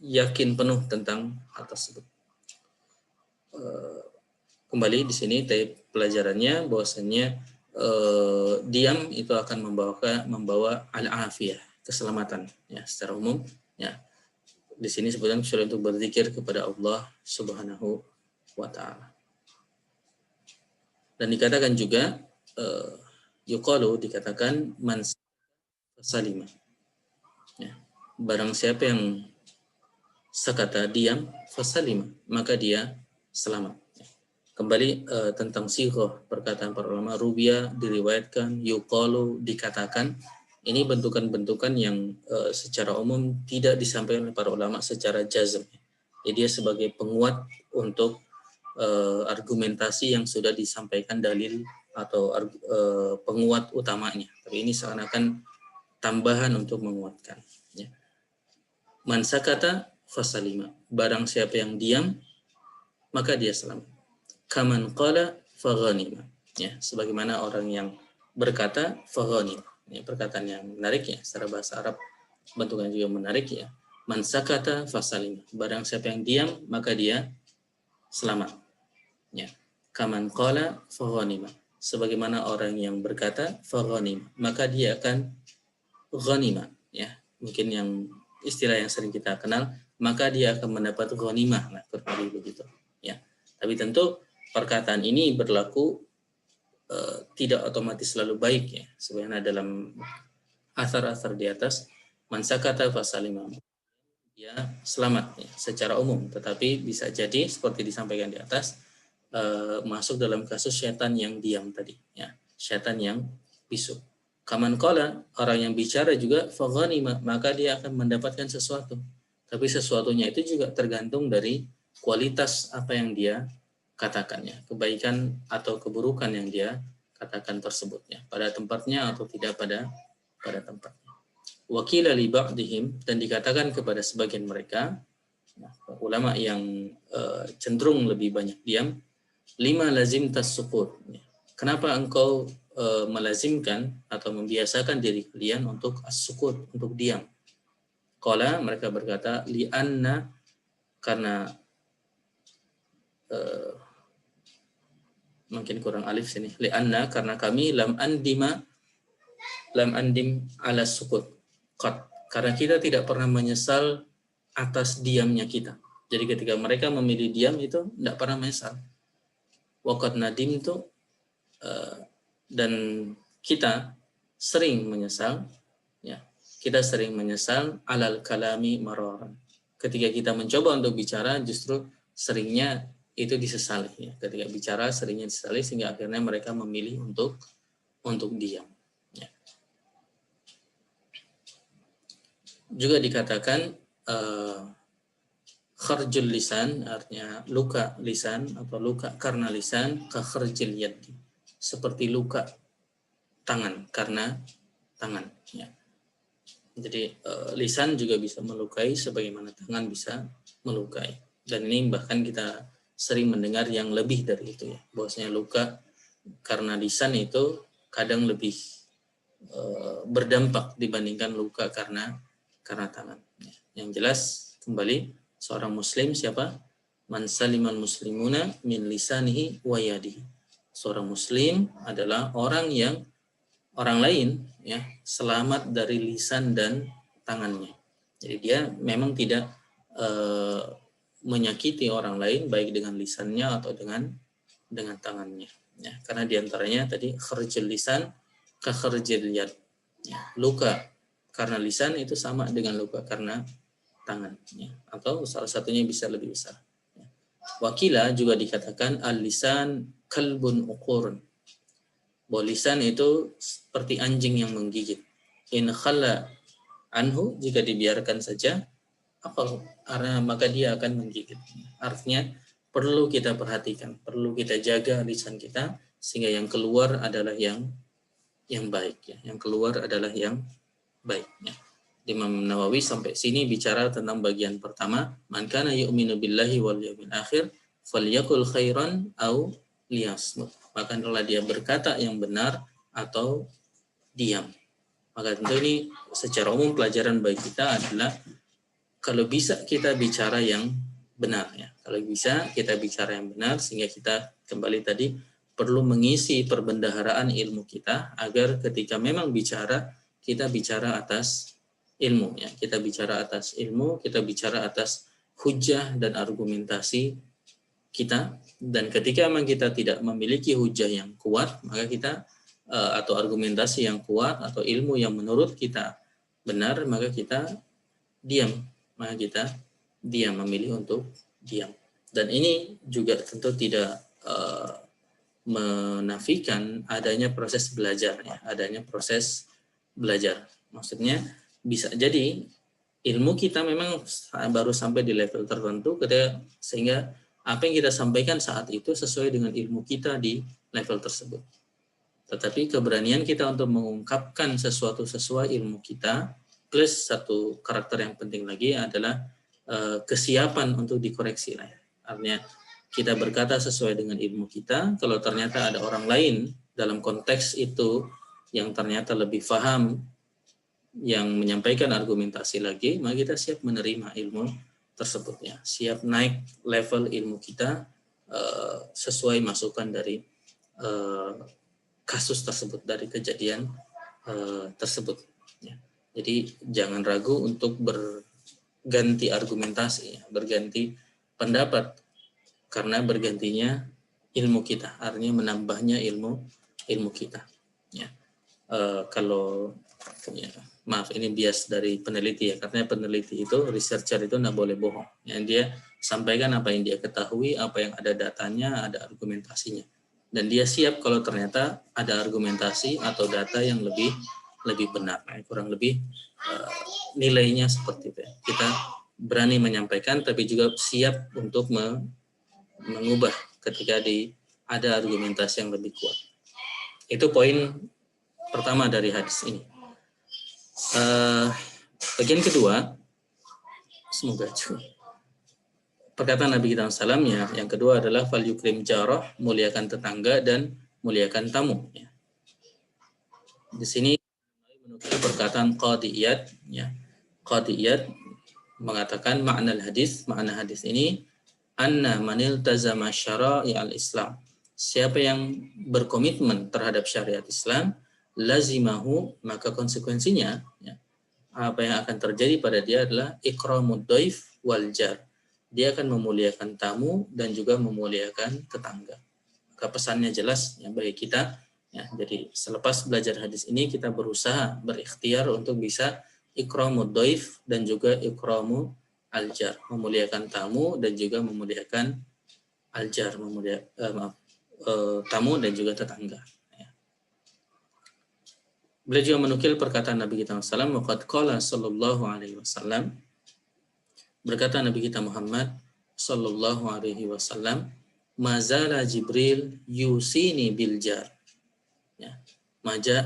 Speaker 2: yakin penuh tentang hal tersebut. Kembali di sini pelajarannya bahwasanya diam itu akan membawa al-afiyah, keselamatan, ya, secara umum, ya. Di sini sebutkan kecuali untuk berzikir kepada Allah Subhanahu wa ta'ala. Dan dikatakan juga yuqalu, dikatakan man salima, ya, barang siapa yang sakata, diam, fasalima, maka dia selamat. Kembali tentang sighah, perkataan para ulama, rubiya, diriwayatkan, yuqalu, dikatakan, ini bentukan-bentukan yang secara umum tidak disampaikan oleh para ulama secara jazm. Jadi dia sebagai penguat untuk argumentasi yang sudah disampaikan dalil atau penguat utamanya. Tapi ini seakan-akan tambahan untuk menguatkan, ya. Man sakata fasalima, barang siapa yang diam maka dia selamat. Kaman qala faghanima, ya, sebagaimana orang yang berkata faghanima, ya, perkataan yang menarik, ya, secara bahasa Arab bentuknya juga menarik, ya. Man sakata fasalima, barang siapa yang diam maka dia selamat, ya. Kaman qala faghanima, sebagaimana orang yang berkata faghanima, maka dia akan ghanimah, ya, mungkin yang istilah yang sering kita kenal, maka dia akan mendapat ghanimah, nah, kurang begitu, ya. Tapi tentu perkataan ini berlaku tidak otomatis selalu baik, ya. Sebenarnya dalam asar-asar di atas, man sakata fasalima, dia selamat, ya, secara umum. Tetapi bisa jadi seperti disampaikan di atas, masuk dalam kasus syaitan yang diam tadi, ya, syaitan yang bisu. Kaman qala, orang yang bicara juga faghanima, maka dia akan mendapatkan sesuatu. Tapi sesuatunya itu juga tergantung dari kualitas apa yang dia katakannya, kebaikan atau keburukan yang dia katakan tersebutnya, pada tempatnya atau tidak pada tempatnya. Wakila li ba'dihim, dan dikatakan kepada sebagian mereka, ulama yang cenderung lebih banyak diam, lima lazim tas-sukut, kenapa engkau melazimkan atau membiasakan diri kalian untuk as-sukut, untuk diam. Qala, mereka berkata, li'anna, karena mungkin kurang alif sini, li'anna, karena kami lam andim ala sukut qat, karena kita tidak pernah menyesal atas diamnya kita. Jadi ketika mereka memilih diam itu tidak pernah menyesal. Waqad nadim itu dan kita sering menyesal, ya. Kita sering menyesal alal kalami mararan. Ketika kita mencoba untuk bicara, justru seringnya itu disesali, ya. Ketika bicara seringnya disesali sehingga akhirnya mereka memilih untuk diam, ya. Juga dikatakan kharjul lisan, artinya luka lisan atau luka karena lisan, ka kharjil yadi, seperti luka tangan karena tangan, ya. Jadi lisan juga bisa melukai sebagaimana tangan bisa melukai. Dan ini bahkan kita sering mendengar yang lebih dari itu, ya. Bahwasanya luka karena lisan itu kadang lebih berdampak dibandingkan luka karena tangan. Yang jelas kembali seorang muslim siapa? Man saliman muslimuna min lisanihi wa yadihi. Seorang muslim adalah orang yang orang lain, ya, selamat dari lisan dan tangannya. Jadi dia memang tidak menyakiti orang lain baik dengan lisannya atau dengan tangannya, ya. Karena diantaranya tadi kharjul lisan ka kharjil yad, ya. Luka karena lisan itu sama dengan luka karena tangan, ya. Atau salah satunya bisa lebih besar, ya. Wakila juga dikatakan al-lisan kalbun uqurun, bahwa lisan itu seperti anjing yang menggigit. In khalla anhu, jika dibiarkan saja, maka dia akan menggigit. Artinya perlu kita perhatikan, perlu kita jaga lisan kita sehingga yang keluar adalah yang baik, ya. Yang keluar adalah yang baik, ya. Imam Nawawi sampai sini bicara tentang bagian pertama, man kana yu'minu billahi wal yawmil akhir falyakul khairan au liyasmut. Maka adalah dia berkata yang benar atau diam. Maka tentu ini secara umum pelajaran bagi kita adalah kalau bisa kita bicara yang benar, ya. Kalau bisa kita bicara yang benar sehingga kita kembali tadi perlu mengisi perbendaharaan ilmu kita agar ketika memang bicara kita bicara atas ilmu, ya. Kita bicara atas ilmu, kita bicara atas hujah dan argumentasi kita, dan ketika memang kita tidak memiliki hujah yang kuat, maka kita atau argumentasi yang kuat atau ilmu yang menurut kita benar, maka kita diam, memilih untuk diam. Dan ini juga tentu tidak menafikan adanya proses belajar, ya. Adanya proses belajar, maksudnya bisa jadi ilmu kita memang baru sampai di level tertentu sehingga apa yang kita sampaikan saat itu sesuai dengan ilmu kita di level tersebut. Tetapi keberanian kita untuk mengungkapkan sesuatu sesuai ilmu kita, plus satu karakter yang penting lagi adalah kesiapan untuk dikoreksi. Artinya kita berkata sesuai dengan ilmu kita, kalau ternyata ada orang lain dalam konteks itu yang ternyata lebih paham, yang menyampaikan argumentasi lagi, maka kita siap menerima ilmu tersebut, ya. Siap naik level ilmu kita sesuai masukan dari kasus tersebut, dari kejadian tersebut, ya. Jadi jangan ragu untuk berganti argumentasi, ya, berganti pendapat, karena bergantinya ilmu kita, artinya menambahnya ilmu kita, ya. Kalau ya, maaf ini bias dari peneliti, ya, karena peneliti itu, researcher itu nggak boleh bohong. Yang dia sampaikan apa yang dia ketahui, apa yang ada datanya, ada argumentasinya, dan dia siap kalau ternyata ada argumentasi atau data yang lebih benar. Kurang lebih nilainya seperti itu, ya. Kita berani menyampaikan, tapi juga siap untuk mengubah ketika ada argumentasi yang lebih kuat. Itu poin pertama dari hadis ini. Bagian kedua, semoga cukup. Perkataan Nabi kita SAW, ya, yang kedua adalah fal yukrim jarah, muliakan tetangga dan muliakan tamu, ya. Di sini menukil perkataan Qadiyat, ya. Qadiyat mengatakan makna hadis ini anna manil tazama syara'i al-Islam. Siapa yang berkomitmen terhadap syariat Islam, lazimahu, maka konsekuensinya, ya, apa yang akan terjadi pada dia adalah ikramud dhaif wal jar. Dia akan memuliakan tamu dan juga memuliakan tetangga. Maka pesannya jelas, ya, bagi kita Ya, jadi selepas belajar hadis ini kita berusaha berikhtiar untuk bisa ikramud dhaif dan juga ikramu aljar, memuliakan tamu dan juga memuliakan aljar, tamu dan juga tetangga. Ya. Beliau juga menukil perkataan Nabi kita Muhammad, waqad qala sallallahu alaihi wasallam, berkata Nabi kita Muhammad sallallahu alaihi wasallam, mazala Jibril yusini bil jar. Ya.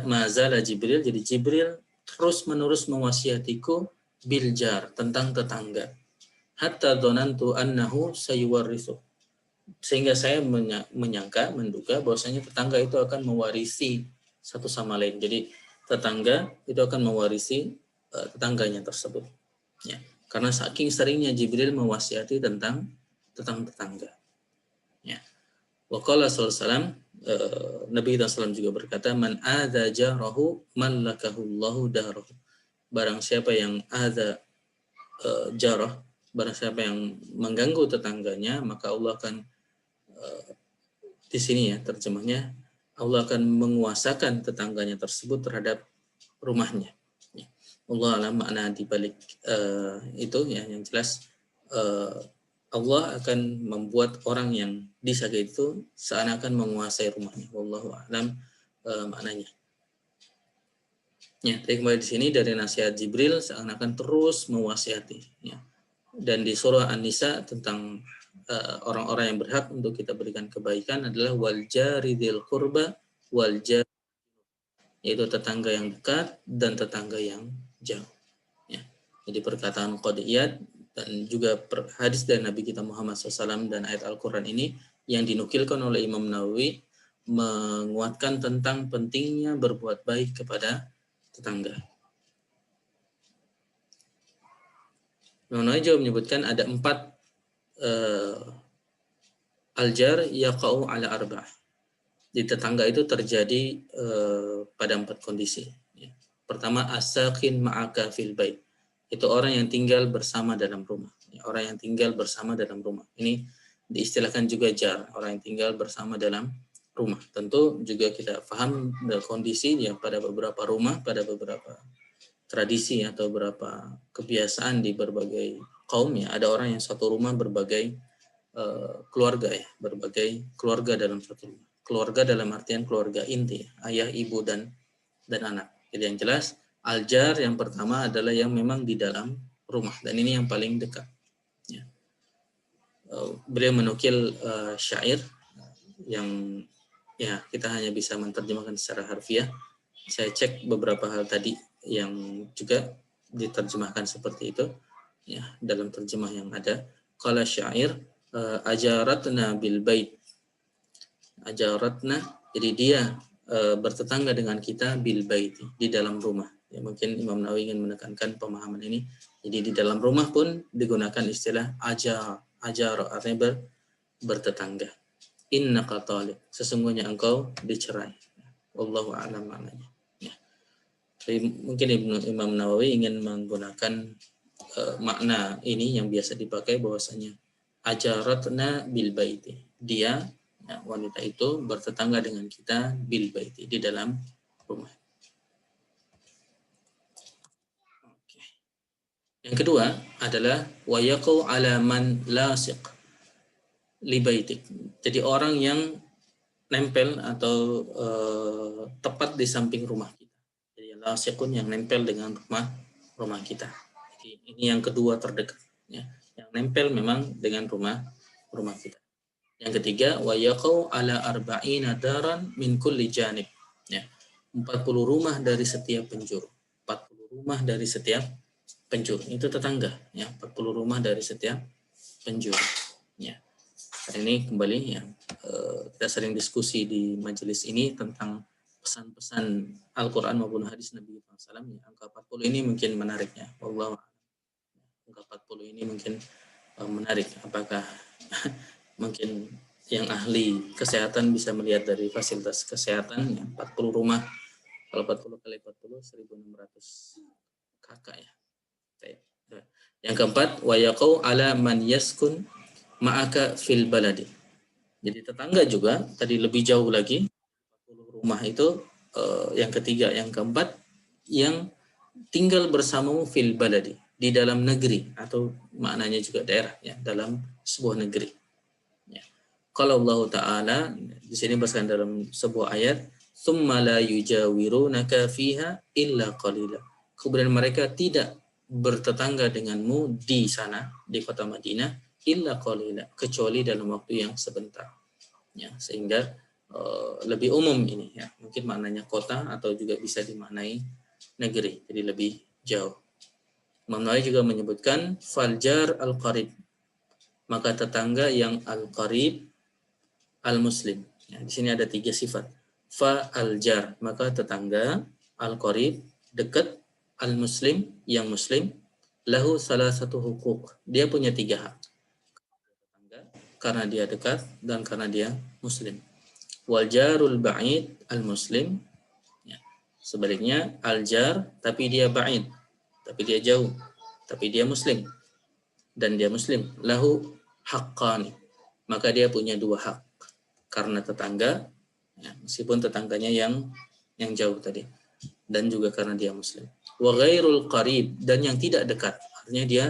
Speaker 2: Mazala Jibril, jadi Jibril terus menerus mewasiatiku biljar, tentang tetangga. Hatta dzanantu annahu sayuwarrithu, sehingga saya menyangka, menduga bahwasanya tetangga itu akan mewarisi satu sama lain. Jadi tetangga itu akan mewarisi tetangganya tersebut. Ya. Karena saking seringnya Jibril mewasiati tentang tetangga. Ya. Wa qala sallallahu alaihi wasallam, Nabi SAW juga berkata, man adza jarahu mallakahullahu darahu. Barang siapa yang adza jarah, barang siapa yang mengganggu tetangganya, maka Allah akan di sini ya terjemahnya, Allah akan menguasakan tetangganya tersebut terhadap rumahnya. Ya. Allah alam makna di balik itu ya, yang jelas Allah akan membuat orang yang disakiti itu seakan-akan menguasai rumahnya. Wallahu a'lam maknanya. Ya, tapi kembali di sini dari nasihat Jibril seakan-akan terus mewasiati. Ya. Dan di surah An-Nisa tentang orang-orang yang berhak untuk kita berikan kebaikan adalah wal jari dzil qurba wal jari, yaitu tetangga yang dekat dan tetangga yang jauh. Ya. Jadi perkataan qadiyat dan juga hadis dari Nabi kita Muhammad SAW dan ayat Al-Quran ini yang dinukilkan oleh Imam Nawawi menguatkan tentang pentingnya berbuat baik kepada tetangga. Imam Nawawi juga menyebutkan ada 4 aljar yaqa'u ala arba'ah. Di tetangga itu terjadi pada 4 kondisi. Ya. Pertama, as-sakin ma'aka fil bait. Itu orang yang tinggal bersama dalam rumah. Orang yang tinggal bersama dalam rumah. Ini diistilahkan juga jar, orang yang tinggal bersama dalam rumah. Tentu juga kita paham kondisi yang pada beberapa rumah, pada beberapa tradisi atau beberapa kebiasaan di berbagai kaum ya, ada orang yang satu rumah berbagai keluarga ya, berbagai keluarga dalam satu rumah. Keluarga dalam artian keluarga inti, ayah, ibu dan anak. Jadi yang jelas aljar yang pertama adalah yang memang di dalam rumah dan ini yang paling dekat. Ya. Beliau menukil syair yang ya kita hanya bisa menerjemahkan secara harfiah. Saya cek beberapa hal tadi yang juga diterjemahkan seperti itu ya dalam terjemah yang ada. Qala syair ajaratna bil bait. Ajaratna, jadi dia bertetangga dengan kita bil bait, di dalam rumah. Ya, mungkin Imam Nawawi ingin menekankan pemahaman ini. Jadi di dalam rumah pun digunakan istilah ajar, artinya bertetangga. Innaka talib, sesungguhnya engkau dicerai. Wallahu a'lam maknanya. Ya. Jadi mungkin Imam Nawawi ingin menggunakan makna ini yang biasa dipakai bahwasanya ajaratna bil baiti. Dia ya, wanita itu bertetangga dengan kita bil baiti, di dalam rumah. Oke. Yang kedua adalah wayaqau ala man lasiq li baitik. Jadi orang yang nempel atau tepat di samping rumah kita. Jadi lasiqun yang nempel dengan rumah kita. Jadi ini yang kedua terdekat ya. Yang nempel memang dengan rumah kita. Yang ketiga, wa yaqau ala arba'ina daran min kulli janib. Ya. 40 rumah dari setiap penjuru. 40 rumah dari setiap penjuru. Itu tetangga, ya. 40 rumah dari setiap penjuru. Ya. Ini kembali ya, kita sering diskusi di majelis ini tentang pesan-pesan Al-Qur'an maupun hadis Nabi SAW. Ya. Angka 40 ini mungkin menariknya. Wallahu a'lam. Angka 40 ini mungkin menarik. Apakah mungkin yang ahli kesehatan bisa melihat dari fasilitas kesehatan ya, 40 rumah, kalau 40 kali 40 1.600 kakak ya. Yang keempat, wa yaqau ala man yaskun ma'aka fil baladi. Jadi tetangga juga tadi lebih jauh lagi, 40 rumah itu yang ketiga, yang keempat yang tinggal bersamamu fil baladi, di dalam negeri, atau maknanya juga daerah ya, dalam sebuah negeri. Ya. Kalau Allah Ta'ala di sini bahkan dalam sebuah ayat, "Tsumma la yujawirunaka fiha illa qalila." Kemudian mereka tidak bertetangga denganmu di sana, di kota Madinah, illa qalila, kecuali dalam waktu yang sebentar. Ya, sehingga lebih umum ini ya. Mungkin maknanya kota atau juga bisa dimaknai negeri, jadi lebih jauh. Imam Nawawi juga menyebutkan faljar al-qarib, maka tetangga yang al-qarib al-muslim. Ya, di sini ada 3 sifat. Fa al-jar, maka tetangga, al-qarib dekat, al-muslim yang muslim, lahu salah satu hukuk, dia punya 3 hak. Tetangga karena dia dekat dan karena dia muslim. Wal jarul ba'id al-muslim, ya. Sebaliknya al-jar tapi dia ba'id, tapi dia jauh, tapi dia muslim dan dia muslim, lahu haqqani, maka dia punya 2 hak karena tetangga ya, meskipun tetangganya yang jauh tadi, dan juga karena dia muslim. Wa ghairul qarib, dan yang tidak dekat, artinya dia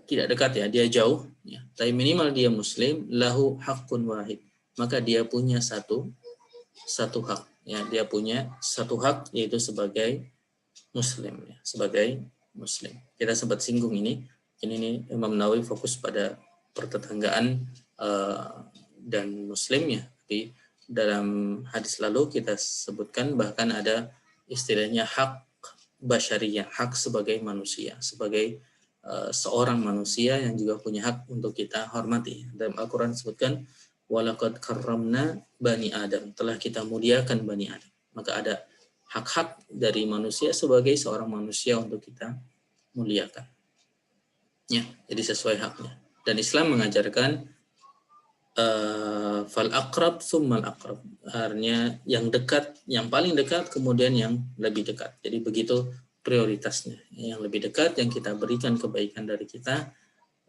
Speaker 2: tidak dekat ya, dia jauh ya, tapi minimal dia muslim, lahu haqqun wahid, maka dia punya satu hak ya, dia punya satu hak, yaitu sebagai muslim ya, sebagai muslim. Kita sempat singgung ini Imam Nawawi fokus pada pertetanggaan dan muslimnya, tapi dalam hadis lalu kita sebutkan bahkan ada istilahnya hak basyariyah, hak sebagai manusia, sebagai seorang manusia yang juga punya hak untuk kita hormati. Dalam Al-Quran disebutkan walaqad karramna bani Adam, telah kita muliakan bani Adam. Maka ada hak-hak dari manusia sebagai seorang manusia untuk kita muliakan. Ya, jadi sesuai haknya. Dan Islam mengajarkan fal aqrab tsummal aqrab, artinya yang dekat, yang paling dekat, kemudian yang lebih dekat. Jadi begitu prioritasnya. Yang lebih dekat yang kita berikan kebaikan dari kita,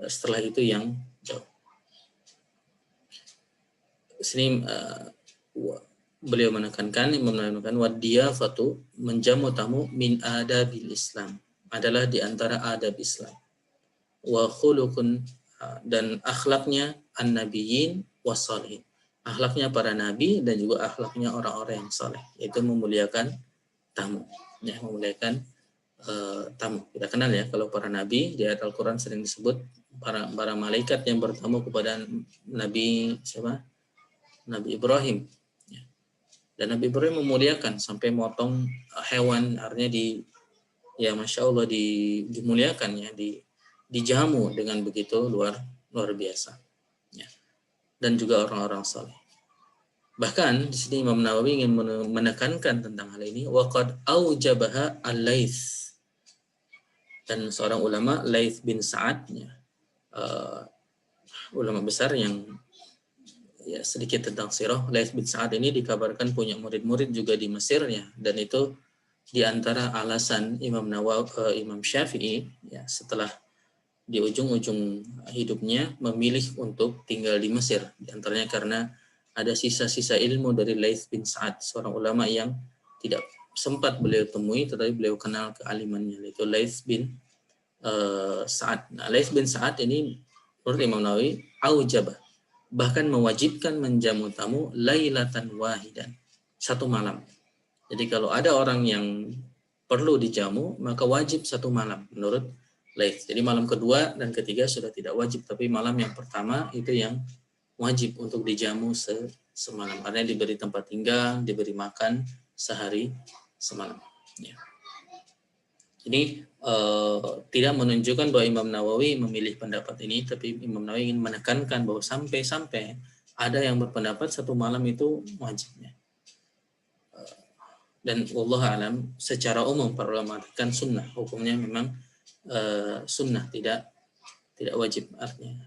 Speaker 2: setelah itu yang jauh. Sini beliau menekankan, Imam Nawawi menekankan wadiyafatu, menjamu tamu, min adabil Islam, adalah di antara adab Islam. Wa khuluqun, dan akhlaknya an-nabiyyin was-shalihin, akhlaknya para nabi dan juga akhlaknya orang-orang yang saleh, yaitu memuliakan tamu. Ya, memuliakan tamu. Kita kenal ya, kalau para nabi di ayat Al-Qur'an sering disebut para malaikat yang bertamu kepada Nabi siapa? Nabi Ibrahim. Dan Nabi Ibrahim memuliakan sampai motong hewan, artinya Masya Allah dimuliakan ya, dijamu dengan begitu luar biasa. Ya. Dan juga orang-orang saleh. Bahkan di sini Imam Nawawi ingin menekankan tentang hal ini, waqad aujabaha al-Laits. Dan seorang ulama, Laits bin Sa'ad, ya, ulama besar yang ya, sedikit tentang sirah. Laits bin Sa'ad ini dikabarkan punya murid-murid juga di Mesir ya, dan itu di antara alasan Imam Syafi'i ya, setelah di ujung-ujung hidupnya memilih untuk tinggal di Mesir, di antaranya karena ada sisa-sisa ilmu dari Laits bin Sa'ad, seorang ulama yang tidak sempat beliau temui tetapi beliau kenal kealimannya, yaitu Laits bin Sa'ad. Nah, Laits bin Sa'ad ini menurut Imam Nawawi aujabah, bahkan mewajibkan menjamu tamu lailatan wahidan, satu malam. Jadi kalau ada orang yang perlu dijamu, maka wajib satu malam menurut Laits. Jadi malam kedua dan ketiga sudah tidak wajib, tapi malam yang pertama itu yang wajib untuk dijamu semalam. Artinya diberi tempat tinggal, diberi makan sehari semalam. Ya. Ini tidak menunjukkan bahwa Imam Nawawi memilih pendapat ini, tapi Imam Nawawi ingin menekankan bahwa sampai ada yang berpendapat satu malam itu wajibnya. Dan wallahu alam, secara umum para ulama mengatakan sunnah, hukumnya memang sunnah, tidak wajib artinya.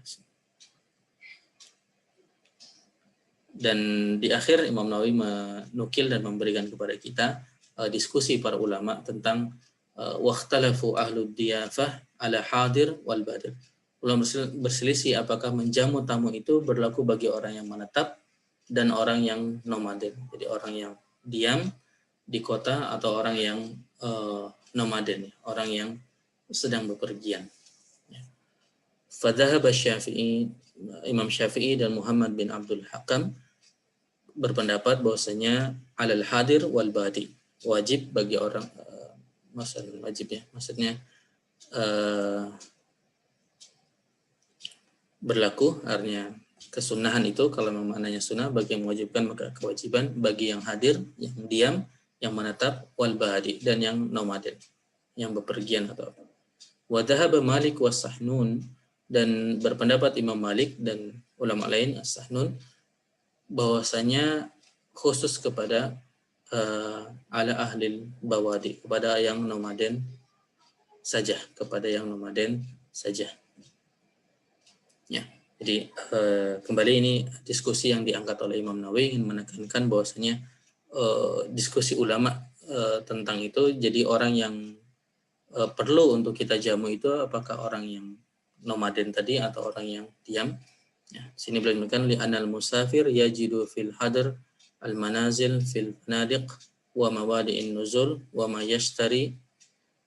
Speaker 2: Dan di akhir Imam Nawawi menukil dan memberikan kepada kita diskusi para ulama tentang waqtalafu ahlud diyafah ala hadir wal badir. Ulama berselisih apakah menjamu tamu itu berlaku bagi orang yang menetap dan orang yang nomaden. Jadi orang yang diam di kota atau orang yang nomaden, orang yang sedang bepergian. Fadhahab Syafi'i, Imam Syafi'i dan Muhammad bin Abdul Hakam berpendapat bahwasanya alal hadir wal badi, wajib bagi orang maksudnya berlaku, artinya kesunahan itu kalau memang maknanya sunnah, bagi yang mewajibkan maka kewajiban bagi yang hadir, yang diam, yang menetap, wal badi, dan yang nomaden, yang bepergian atau apa. Wa dhahaba Malik was Sahnun, dan berpendapat Imam Malik dan ulama lain as-Sahnun bahwasanya khusus kepada ala ahlil bawadi, kepada yang nomaden saja, kepada yang nomaden saja. Ya, jadi kembali ini diskusi yang diangkat oleh Imam Nawawi ingin menekankan bahwasanya diskusi ulama tentang itu. Jadi orang yang perlu untuk kita jamu itu apakah orang yang nomaden tadi atau orang yang diam. Ya, sini beliau menyebutkan li anal musafir yajidu fil hadr al manazil fil fanadiq wa mawadi'in nuzul wa ma yashtari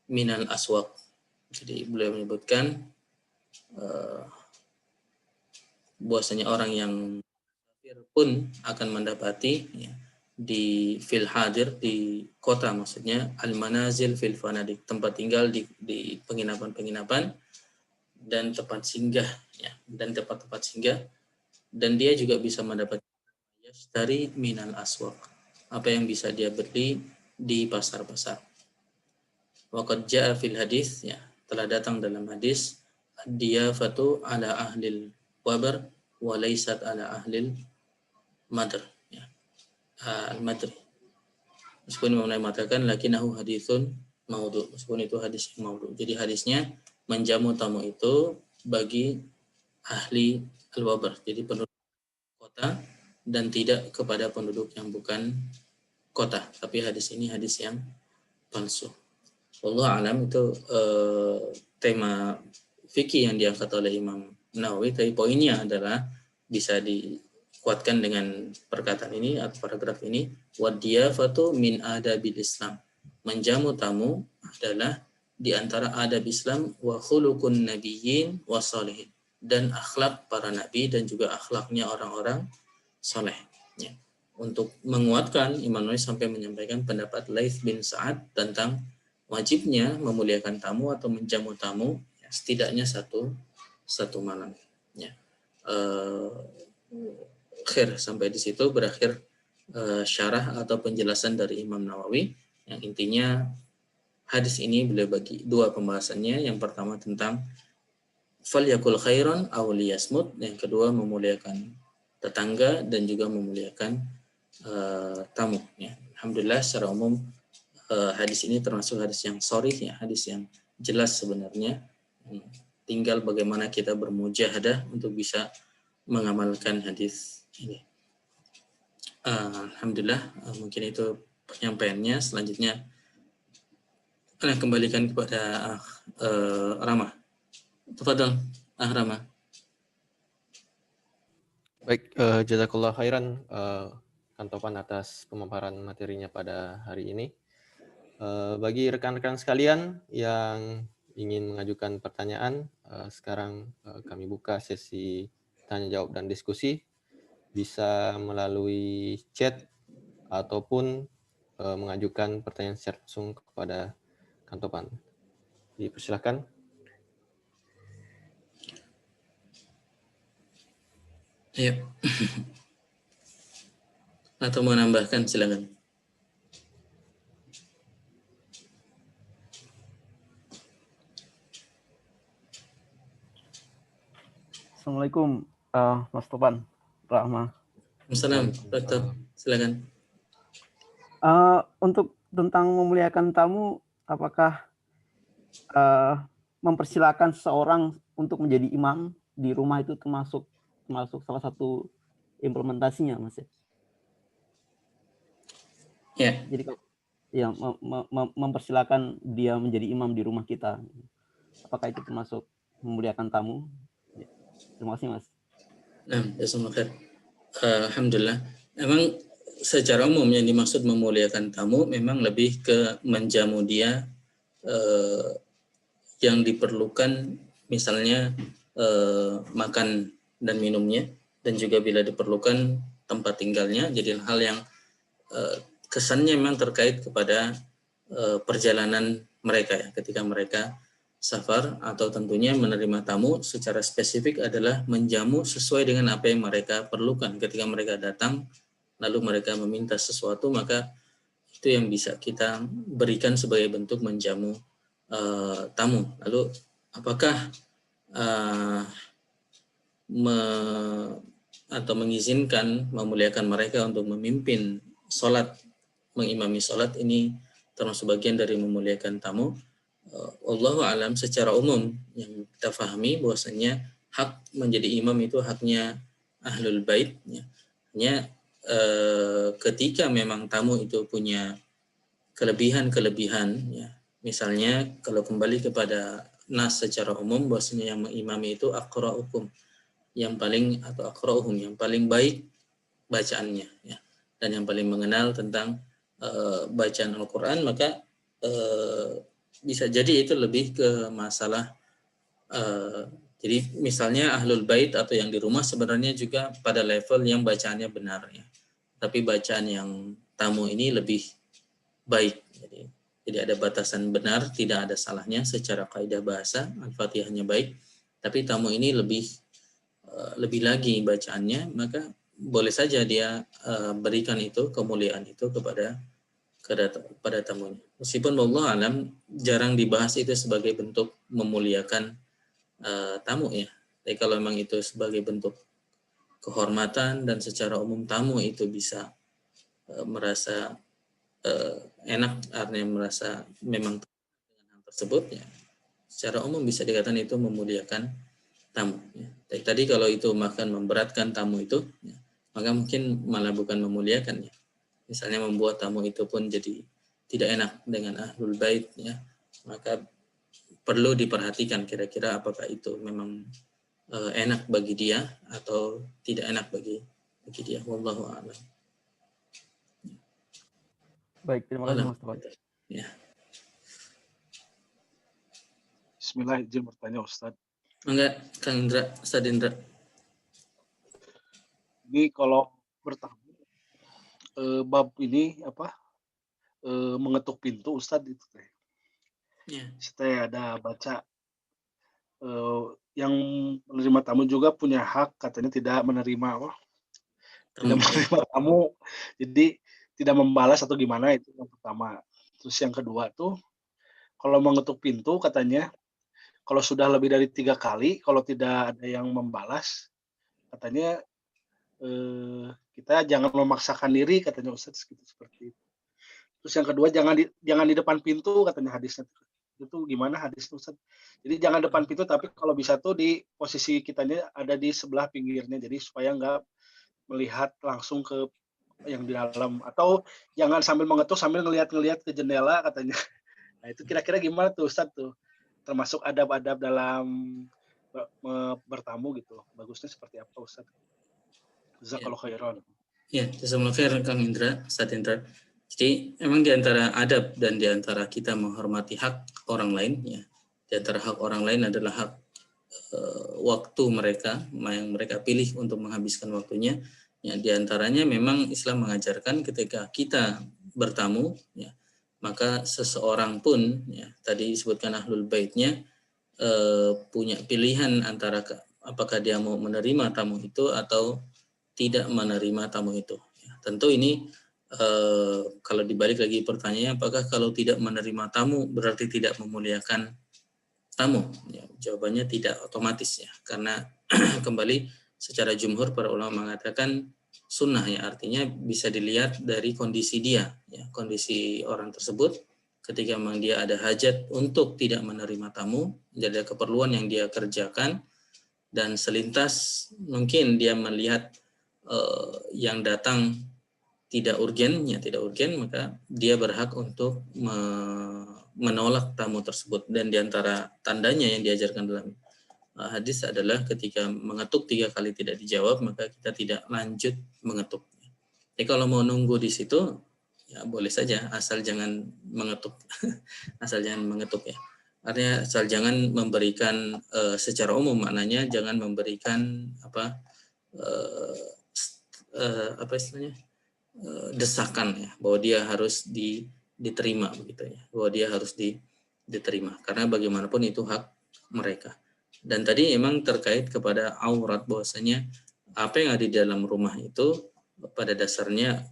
Speaker 2: minal aswaq. Jadi beliau menyebutkan bahwasanya orang yang musafir pun akan mendapati ya, di fil hadir, di kota maksudnya, al manazil fil fanadik, tempat tinggal di penginapan-penginapan dan tempat singgah ya, dan tempat-tempat singgah, dan dia juga bisa mendapatkan yashtari minal aswaq, apa yang bisa dia beli di pasar-pasar. Waqad jaa fil hadis, ya, telah datang dalam hadis, ad-diyafatu ala ahlil wabar wa laysat ala ahlil madr, ya. Al-madri. Meskipun Imam Nawawi mengatakan lakinahu haditsun maudhu, meskipun itu hadis yang maudhu. Jadi hadisnya menjamu tamu itu bagi ahli al-wabar, jadi penduduk kota, dan tidak kepada penduduk yang bukan kota. Tapi hadis ini hadis yang palsu. Wallahu alam, itu tema fikih yang diangkat oleh Imam Nawawi. Tapi poinnya adalah bisa dikuatkan dengan perkataan ini atau paragraf ini, wadiyafatu min adabil Islam, menjamu tamu adalah di antara adab Islam, wa khuluqun nabiyyin wa salihin, dan akhlak para nabi dan juga akhlaknya orang-orang saleh. Ya. Untuk menguatkan, Imam Nawawi sampai menyampaikan pendapat Laits bin Sa'ad tentang wajibnya memuliakan tamu atau menjamu tamu ya, setidaknya satu malam. Ya. Sampai di situ berakhir syarah atau penjelasan dari Imam Nawawi, yang intinya hadis ini beliau bagi dua pembahasannya. Yang pertama tentang falyakul khairan aw liyasmut, yang kedua memuliakan tetangga dan juga memuliakan tamu. Ya. Alhamdulillah secara umum hadis ini termasuk hadis yang sharih, ya, hadis yang jelas sebenarnya. Tinggal bagaimana kita bermujahadah untuk bisa mengamalkan hadis ini. Alhamdulillah, mungkin itu penyampaiannya. Selanjutnya saya kembalikan kepada Rama. Tafadhal, Rama.
Speaker 1: Baik, jazakallah khairan Kang Topan atas pemaparan materinya pada hari ini. Bagi rekan-rekan sekalian yang ingin mengajukan pertanyaan, sekarang kami buka sesi tanya jawab dan diskusi, bisa melalui chat ataupun mengajukan pertanyaan secara langsung kepada Kang Topan. Dipersilakan.
Speaker 2: Ya. Atau menambahkan, silakan.
Speaker 3: Assalamualaikum, Mas Topan, Rahma.
Speaker 2: Assalamualaikum, silakan.
Speaker 3: Untuk tentang memuliakan tamu, apakah mempersilakan seseorang untuk menjadi imam di rumah itu termasuk salah satu implementasinya, Mas?
Speaker 2: Ya.
Speaker 3: Jadi yang mempersilakan dia menjadi imam di rumah kita, apakah itu termasuk memuliakan tamu? Ya. Terima kasih, Mas.
Speaker 2: Nah, jazakumullah khair. Alhamdulillah. Memang secara umum yang dimaksud memuliakan tamu memang lebih ke menjamu dia yang diperlukan, misalnya makan dan minumnya, dan juga bila diperlukan tempat tinggalnya. Jadi hal yang kesannya memang terkait kepada perjalanan mereka ya, ketika mereka safar, atau tentunya menerima tamu secara spesifik adalah menjamu sesuai dengan apa yang mereka perlukan. Ketika mereka datang lalu mereka meminta sesuatu, maka itu yang bisa kita berikan sebagai bentuk menjamu tamu. Lalu apakah atau mengizinkan, memuliakan mereka untuk memimpin sholat, mengimami sholat, ini termasuk bagian dari memuliakan tamu? Wallahu a'lam. Secara umum yang kita pahami bahwasanya hak menjadi imam itu haknya ahlul bait ya. Hanya ketika memang tamu itu punya kelebihan ya. Misalnya kalau kembali kepada nas secara umum bahwasanya yang mengimami itu aqra'ukum, yang paling, atau aqra'uhum, yang paling baik bacaannya ya, dan yang paling mengenal tentang bacaan Al-Qur'an, maka bisa jadi itu lebih ke masalah jadi misalnya ahlul bait atau yang di rumah sebenarnya juga pada level yang bacaannya benar ya, tapi bacaan yang tamu ini lebih baik. Jadi ada batasan benar, tidak ada salahnya secara kaidah bahasa, Al-Fatihahnya baik, tapi tamu ini lebih lagi bacaannya, maka boleh saja dia berikan itu, kemuliaan itu kepada tamunya. Meskipun wallahu alam jarang dibahas itu sebagai bentuk memuliakan tamu ya. Tapi kalau memang itu sebagai bentuk kehormatan dan secara umum tamu itu bisa merasa enak, artinya merasa memang dengan hal tersebut ya, secara umum bisa dikatakan itu memuliakan tamu ya. Tadi kalau itu makan memberatkan tamu itu ya, maka mungkin malah bukan memuliakan ya. Misalnya membuat tamu itu pun jadi tidak enak dengan ahlul bait ya, maka perlu diperhatikan kira-kira apakah itu memang enak bagi dia atau tidak enak bagi dia. Wallahu a'lam.
Speaker 3: Baik, terima kasih Mas Taufik.
Speaker 2: Ya.
Speaker 4: Bismillah, izin bertanya Ustadz.
Speaker 2: Enggak, Kang Indra, Ustadz Indra.
Speaker 4: Ini kalau bertamu bab ini mengetuk pintu Ustadz itu teh.
Speaker 2: Ya.
Speaker 4: Saya ada baca yang menerima tamu juga punya hak katanya tidak menerima tidak menerima tamu, jadi tidak membalas atau gimana, itu yang pertama. Terus yang kedua tuh kalau mengetuk pintu katanya kalau sudah lebih dari 3 kali kalau tidak ada yang membalas katanya kita jangan memaksakan diri katanya Ustadz gitu, seperti itu. Terus yang kedua jangan di depan pintu katanya hadisnya. Itu gimana hadisnya Ustadz? Jadi jangan depan pintu, tapi kalau bisa tuh di posisi kitanya ada di sebelah pinggirnya, jadi supaya nggak melihat langsung ke yang di dalam, atau jangan sambil mengetuk sambil ngelihat ke jendela katanya. Nah itu kira-kira gimana tuh Ustadz tuh? Termasuk adab-adab dalam bertamu gitu. Bagusnya seperti apa Ustadz? Jazakallahu khairan.
Speaker 2: Ya, jazakallahu khairan Kang Indra, Ustadz Indra. Jadi memang di antara adab dan di antara kita menghormati hak orang lain ya. Di antara hak orang lain adalah hak waktu mereka yang mereka pilih untuk menghabiskan waktunya. Ya, di antaranya memang Islam mengajarkan ketika kita bertamu ya, maka seseorang pun ya, tadi disebutkan ahlul baitnya punya pilihan antara apakah dia mau menerima tamu itu atau tidak menerima tamu itu. Ya, tentu ini kalau dibalik lagi pertanyaannya, apakah kalau tidak menerima tamu berarti tidak memuliakan tamu? Ya, jawabannya tidak otomatis ya, karena kembali secara jumhur para ulama mengatakan sunnah ya, artinya bisa dilihat dari kondisi dia ya, kondisi orang tersebut ketika memang dia ada hajat untuk tidak menerima tamu, jadi ada keperluan yang dia kerjakan dan selintas mungkin dia melihat yang datang tidak urgen, maka dia berhak untuk menolak tamu tersebut. Dan diantara tandanya yang diajarkan dalam hadis adalah ketika mengetuk 3 kali tidak dijawab, maka kita tidak lanjut mengetuk. Jadi kalau mau nunggu di situ, ya boleh saja, asal jangan mengetuk, asal jangan mengetuk ya. Artinya asal jangan memberikan secara umum, maknanya jangan memberikan apa istilahnya, desakan ya, bahwa dia harus diterima begitu ya, bahwa dia harus diterima, karena bagaimanapun itu hak mereka. Dan tadi emang terkait kepada aurat, bahwasanya apa yang ada di dalam rumah itu pada dasarnya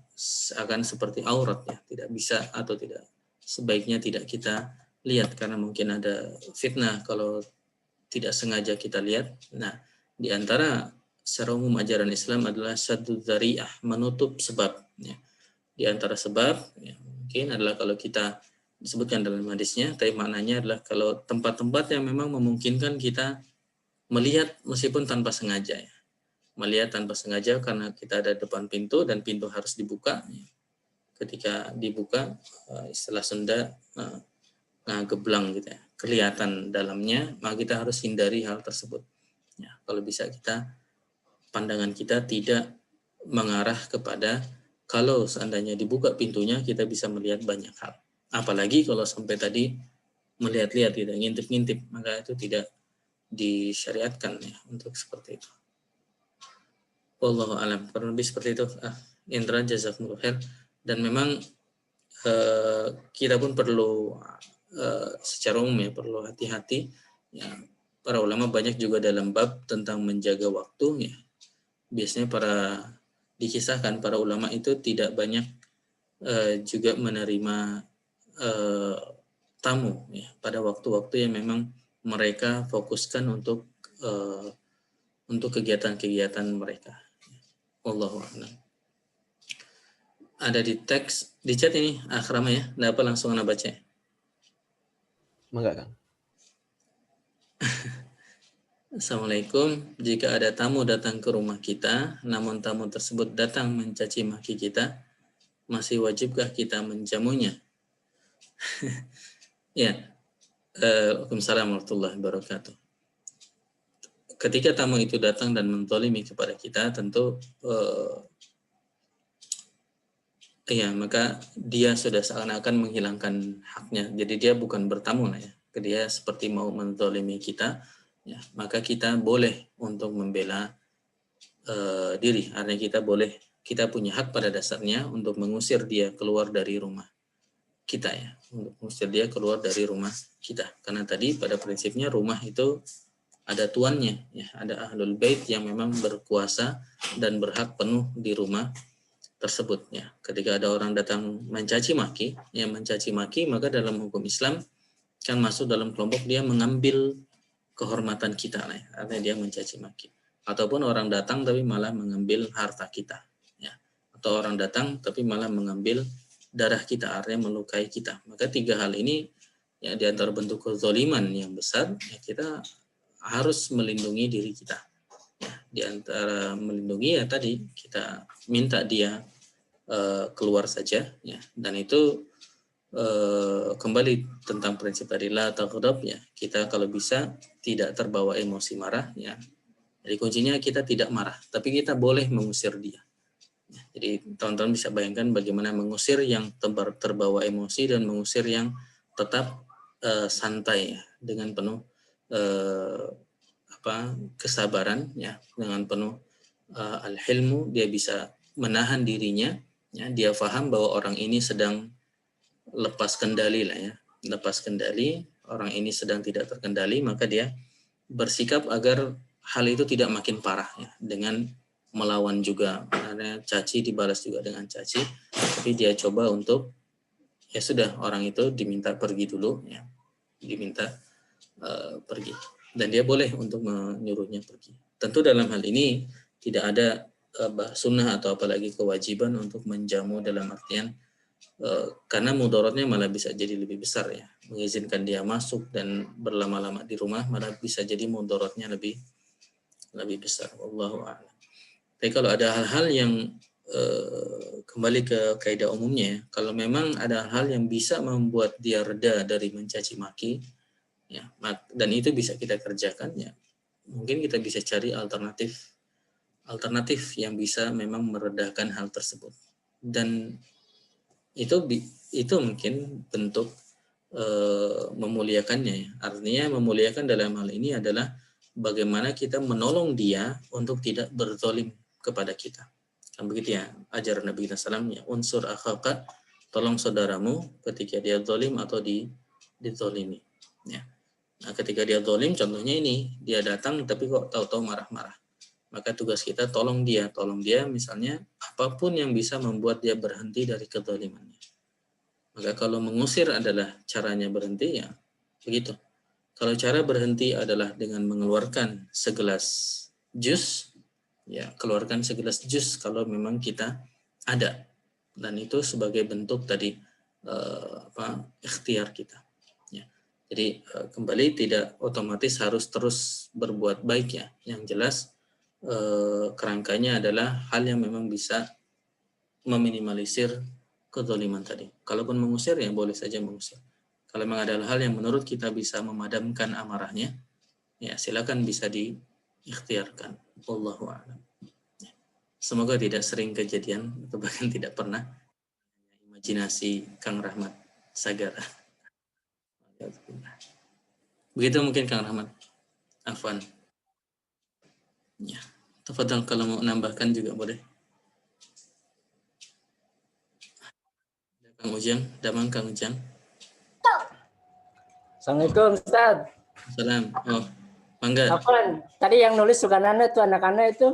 Speaker 2: akan seperti aurat ya, tidak bisa atau tidak sebaiknya tidak kita lihat, karena mungkin ada fitnah kalau tidak sengaja kita lihat. Nah, di antara secara umum ajaran Islam adalah saddu dzari'ah, menutup sebab ya. Di antara sebab ya, mungkin adalah kalau kita disebutkan dalam hadisnya, tapi maknanya adalah kalau tempat-tempat yang memang memungkinkan kita melihat meskipun tanpa sengaja ya. Melihat tanpa sengaja karena kita ada depan pintu dan pintu harus dibuka ya. Ketika dibuka, istilah Sunda ngegeblang gitu ya, kelihatan dalamnya, maka kita harus hindari hal tersebut ya. Kalau bisa pandangan kita tidak mengarah kepada, kalau seandainya dibuka pintunya kita bisa melihat banyak hal, apalagi kalau sampai tadi melihat-lihat gitu, ngintip-ngintip, maka itu tidak disyariatkan ya untuk seperti itu. Wallahu alam, kurang lebih seperti itu. Indra, jazakumullah khair. Dan memang kita pun perlu secara umum ya, perlu hati-hati ya. Para ulama banyak juga dalam bab tentang menjaga waktu ya. Biasanya dikisahkan para ulama itu tidak banyak juga menerima tamu ya, pada waktu-waktu yang memang mereka fokuskan untuk kegiatan-kegiatan mereka. Wallahu a'lam. Ada di teks, di chat ini Akhrama ya, nggak apa langsung anda baca ya?
Speaker 1: Enggak, Kang.
Speaker 2: Assalamualaikum, jika ada tamu datang ke rumah kita, namun tamu tersebut datang mencaci maki kita, masih wajibkah kita menjamunya? Ya, Waalaikumsalam warahmatullahi wabarakatuh. Ketika tamu itu datang dan menzalimi kepada kita, tentu ya, maka dia sudah seakan-akan menghilangkan haknya. Jadi dia bukan bertamu lah ya. Dia seperti mau menzalimi kita, ya, maka kita boleh untuk membela diri. Artinya kita punya hak pada dasarnya untuk mengusir dia keluar dari rumah kita ya, untuk mengusir dia keluar dari rumah kita. Karena tadi pada prinsipnya rumah itu ada tuannya, ya, ada ahlul bait yang memang berkuasa dan berhak penuh di rumah tersebut ya. Ketika ada orang datang mencaci maki, maka dalam hukum Islam kan masuk dalam kelompok dia mengambil kehormatan kita, ya. Artinya dia mencaci maki. Ataupun orang datang tapi malah mengambil harta kita, ya. Atau orang datang tapi malah mengambil darah kita, artinya melukai kita. Maka 3 hal ini ya, di antara bentuk kezaliman yang besar, ya, kita harus melindungi diri kita. Ya, di antara melindungi ya tadi kita minta dia keluar saja ya, dan itu kembali tentang prinsip tadi la taghdab ya, kita kalau bisa tidak terbawa emosi marah ya. Jadi kuncinya kita tidak marah, tapi kita boleh mengusir dia. Ya, jadi teman-teman bisa bayangkan bagaimana mengusir yang terbawa emosi dan mengusir yang tetap santai ya, dengan penuh kesabaran ya, dengan penuh al-hilmu, dia bisa menahan dirinya ya, dia paham bahwa orang ini sedang lepas kendali lah ya, lepas kendali, orang ini sedang tidak terkendali, maka dia bersikap agar hal itu tidak makin parah ya, dengan melawan juga, karena caci dibalas juga dengan caci, tapi dia coba untuk ya sudah, orang itu diminta pergi dulu ya, diminta pergi, dan dia boleh untuk menyuruhnya pergi. Tentu dalam hal ini tidak ada sunnah atau apalagi kewajiban untuk menjamu, dalam artian karena mudaratnya malah bisa jadi lebih besar ya, mengizinkan dia masuk dan berlama-lama di rumah malah bisa jadi mudaratnya lebih besar. Wallahu a'lam. Tapi kalau ada hal-hal yang kembali ke kaidah umumnya, kalau memang ada hal yang bisa membuat dia reda dari mencaci maki ya, dan itu bisa kita kerjakan ya, mungkin kita bisa cari alternatif yang bisa memang meredakan hal tersebut. Dan itu mungkin bentuk memuliakannya ya. Artinya memuliakan dalam hal ini adalah bagaimana kita menolong dia untuk tidak berzalim kepada kita. Kan begitu ya ajaran Nabi SAW ya, unsur akhaka, tolong saudaramu ketika dia zalim atau dizalimi ya. Nah, ketika dia zalim contohnya ini, dia datang tapi kok tahu-tahu marah-marah. Maka tugas kita tolong dia misalnya apapun yang bisa membuat dia berhenti dari kezalimannya. Maka kalau mengusir adalah caranya berhenti ya begitu. Kalau cara berhenti adalah dengan mengeluarkan segelas jus, ya keluarkan segelas jus kalau memang kita ada. Dan itu sebagai bentuk tadi ikhtiar kita. Ya. Jadi kembali tidak otomatis harus terus berbuat baik ya. Yang jelas kerangkanya adalah hal yang memang bisa meminimalisir kezaliman tadi. Kalaupun mengusir ya boleh saja mengusir. Kalau memang ada hal yang menurut kita bisa memadamkan amarahnya, ya silakan bisa diikhtiarkan. Wallahu a'lam. Semoga tidak sering kejadian atau bahkan tidak pernah. Imajinasi Kang Rahmat Sagara. Begitu mungkin Kang Rahmat. Afwan. Ya, tafadhal kalau mau menambahkan juga boleh. Kang Ujang, Damang Kang Ujang.
Speaker 5: Assalamualaikum Ustaz.
Speaker 2: Salam. Oh, mangga.
Speaker 5: Apaan? Tadi yang nulis Sukanana itu anak-anak itu.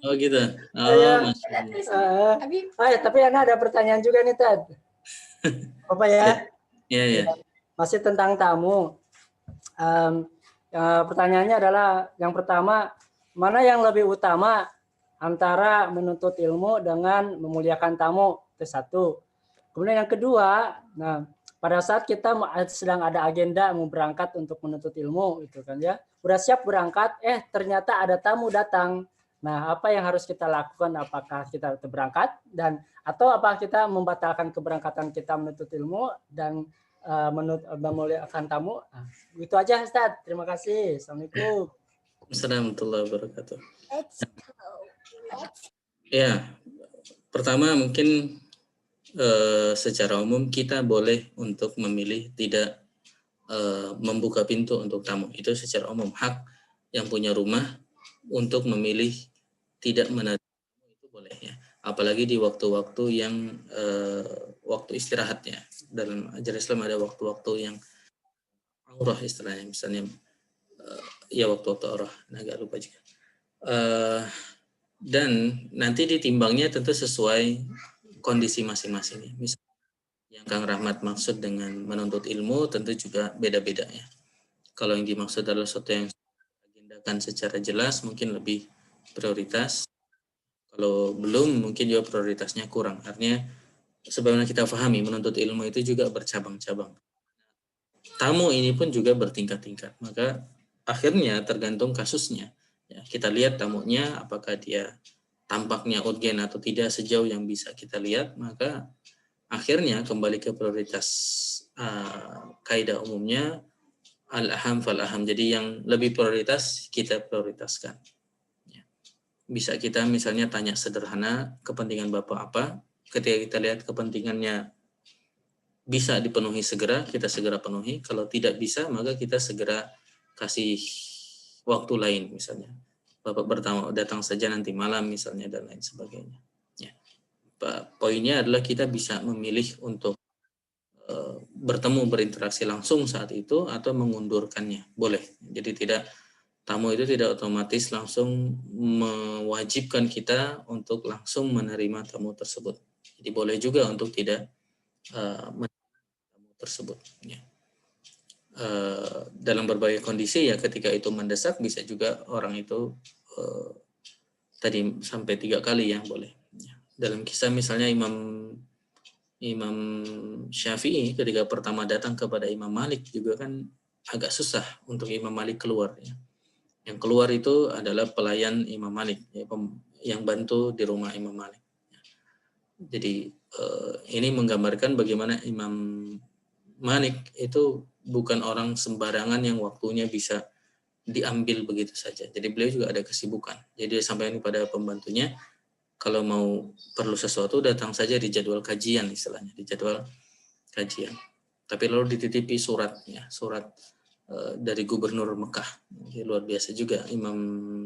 Speaker 2: Oh gitu. Oh,
Speaker 5: Iya.
Speaker 2: Masya Allah.
Speaker 5: Tapi Ana ada pertanyaan juga nih Tad. Apa ya?
Speaker 2: Iya.
Speaker 5: Masih tentang tamu. Pertanyaannya adalah yang pertama, mana yang lebih utama antara menuntut ilmu dengan memuliakan tamu? Itu satu. Kemudian yang kedua, nah pada saat kita sedang ada agenda mau berangkat untuk menuntut ilmu, itu kan ya, udah siap berangkat, ternyata ada tamu datang. Nah, apa yang harus kita lakukan? Apakah kita berangkat atau apa kita membatalkan keberangkatan kita menuntut ilmu dan memuliakan tamu? Nah, itu aja Ustaz. Terima kasih. Assalamualaikum.
Speaker 2: Assalamualaikum warahmatullahi wabarakatuh. Ya, pertama mungkin secara umum kita boleh untuk memilih tidak membuka pintu untuk tamu. Itu secara umum hak yang punya rumah untuk memilih tidak menerima itu boleh ya. Apalagi di waktu-waktu yang waktu istirahatnya. Dalam ajaran Islam ada waktu-waktu yang aurah istilahnya, misalnya ya waktu-waktu aurah, agak lupa juga. Dan nanti ditimbangnya tentu sesuai kondisi masing-masing. Misalnya yang Kang Rahmat maksud dengan menuntut ilmu tentu juga beda-beda ya. Kalau yang dimaksud adalah sesuatu yang diagendakan secara jelas mungkin lebih prioritas. Kalau belum mungkin juga prioritasnya kurang. Artinya sebagaimana kita pahami menuntut ilmu itu juga bercabang-cabang. Tamu ini pun juga bertingkat-tingkat. Maka akhirnya tergantung kasusnya. Ya, kita lihat tamunya apakah dia tampaknya urgen atau tidak sejauh yang bisa kita lihat, maka akhirnya kembali ke prioritas kaidah umumnya al-aham fal-aham. Jadi yang lebih prioritas kita prioritaskan. Ya. Bisa kita misalnya tanya sederhana, kepentingan Bapak apa? Ketika kita lihat kepentingannya bisa dipenuhi segera, kita segera penuhi. Kalau tidak bisa, maka kita segera kasih waktu lain misalnya. Bapak datang saja nanti malam misalnya dan lain sebagainya. Ya. Poinnya adalah kita bisa memilih untuk bertemu berinteraksi langsung saat itu atau mengundurkannya. Boleh. Jadi tamu itu tidak otomatis langsung mewajibkan kita untuk langsung menerima tamu tersebut. Jadi boleh juga untuk tidak menerima tamu tersebut. Ya. Dalam berbagai kondisi ya ketika itu mendesak bisa juga orang itu tadi sampai 3 kali ya boleh. Dalam kisah misalnya Imam Syafi'i ketika pertama datang kepada Imam Malik juga kan agak susah untuk Imam Malik keluar. Ya. Yang keluar itu adalah pelayan Imam Malik ya, yang bantu di rumah Imam Malik. Ya. Jadi ini menggambarkan bagaimana Imam Malik itu bukan orang sembarangan yang waktunya bisa diambil begitu saja. Jadi beliau juga ada kesibukan. Jadi dia sampaikan kepada pembantunya, kalau mau perlu sesuatu datang saja di jadwal kajian istilahnya, di jadwal kajian. Tapi lalu dititipi suratnya, surat dari gubernur Mekah. Jadi luar biasa juga Imam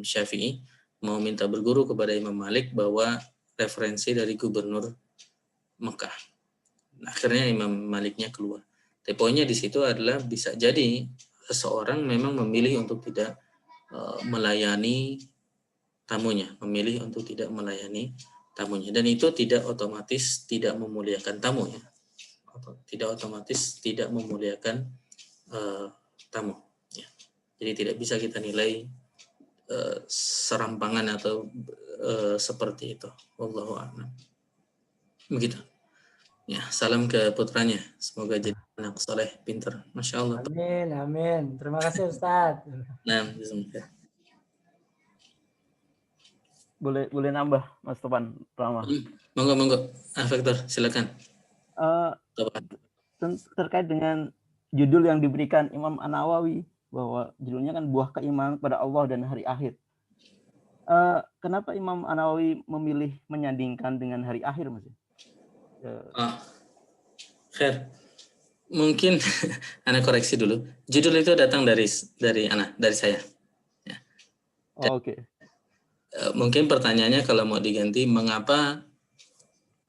Speaker 2: Syafi'i mau minta berguru kepada Imam Malik bahwa referensi dari gubernur Mekah. Nah, akhirnya Imam Maliknya keluar. Tapi poinnya di situ adalah bisa jadi seseorang memang memilih untuk tidak melayani tamunya, memilih untuk tidak melayani tamunya, dan itu tidak otomatis tidak memuliakan tamu ya, tidak otomatis tidak memuliakan tamu ya. Jadi tidak bisa kita nilai serampangan atau seperti itu. Wallahu a'lam. Begitu. Ya, salam ke putranya. Semoga jadi anak soleh, pinter. Masya Allah.
Speaker 5: Amin, amin. Terima kasih Ustadz.
Speaker 2: Nah, bismillah.
Speaker 3: Boleh nambah Mas Topan Rama.
Speaker 2: Monggo. Victor, silakan.
Speaker 3: Terkait dengan judul yang diberikan Imam An-Nawawi, bahwa judulnya kan buah keimanan kepada Allah dan hari akhir. Kenapa Imam An-Nawawi memilih menyandingkan dengan hari akhir, Mas?
Speaker 2: Khair. Mungkin Ana koreksi dulu. Judul itu datang dari saya. Ya.
Speaker 3: Oke.
Speaker 2: Mungkin pertanyaannya kalau mau diganti, mengapa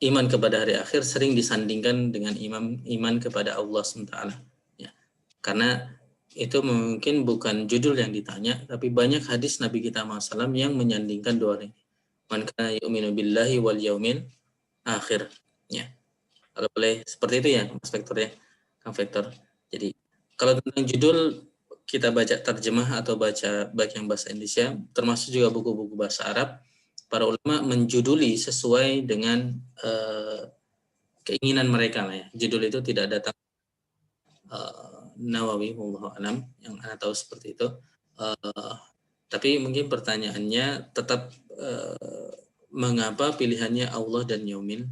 Speaker 2: iman kepada hari akhir sering disandingkan dengan iman kepada Allah SWT? Ya. Karena itu mungkin bukan judul yang ditanya, tapi banyak hadis Nabi kita SAW yang menyandingkan dua ini. Man kana yu'minu billahi wal yaumil akhir. Ya. Kalau boleh seperti itu ya, Mas Victor ya, Kang Victor. Jadi kalau tentang judul kita baca terjemah atau baca baik yang bahasa Indonesia, termasuk juga buku-buku bahasa Arab, para ulama menjuduli sesuai dengan keinginan mereka lah ya. Judul itu tidak datang Nawawi, wallahu a'lam, yang Anda tahu seperti itu. Tapi mungkin pertanyaannya tetap mengapa pilihannya Allah dan yaumil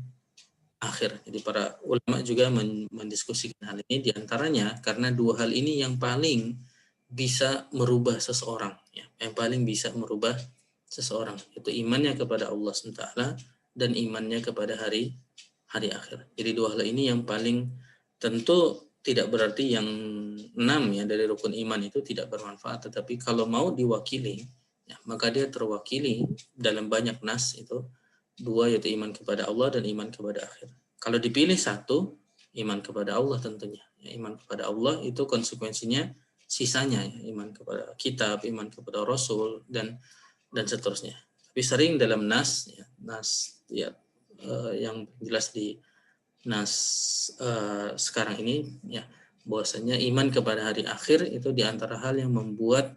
Speaker 2: akhir. Jadi para ulama juga mendiskusikan hal ini, diantaranya karena dua hal ini yang paling bisa merubah seseorang, ya, yang paling bisa merubah seseorang, itu imannya kepada Allah SWT dan imannya kepada hari akhir. Jadi dua hal ini yang paling, tentu tidak berarti yang 6 ya dari rukun iman itu tidak bermanfaat, tetapi kalau mau diwakili, ya, maka dia terwakili dalam banyak nas itu dua, yaitu iman kepada Allah dan iman kepada akhir. Kalau dipilih satu, iman kepada Allah tentunya. Ya, iman kepada Allah itu konsekuensinya sisanya, ya, iman kepada kitab, iman kepada Rasul dan seterusnya. Tapi sering dalam nas ya, yang jelas di nas sekarang ini ya, bahwasanya iman kepada hari akhir itu diantara hal yang membuat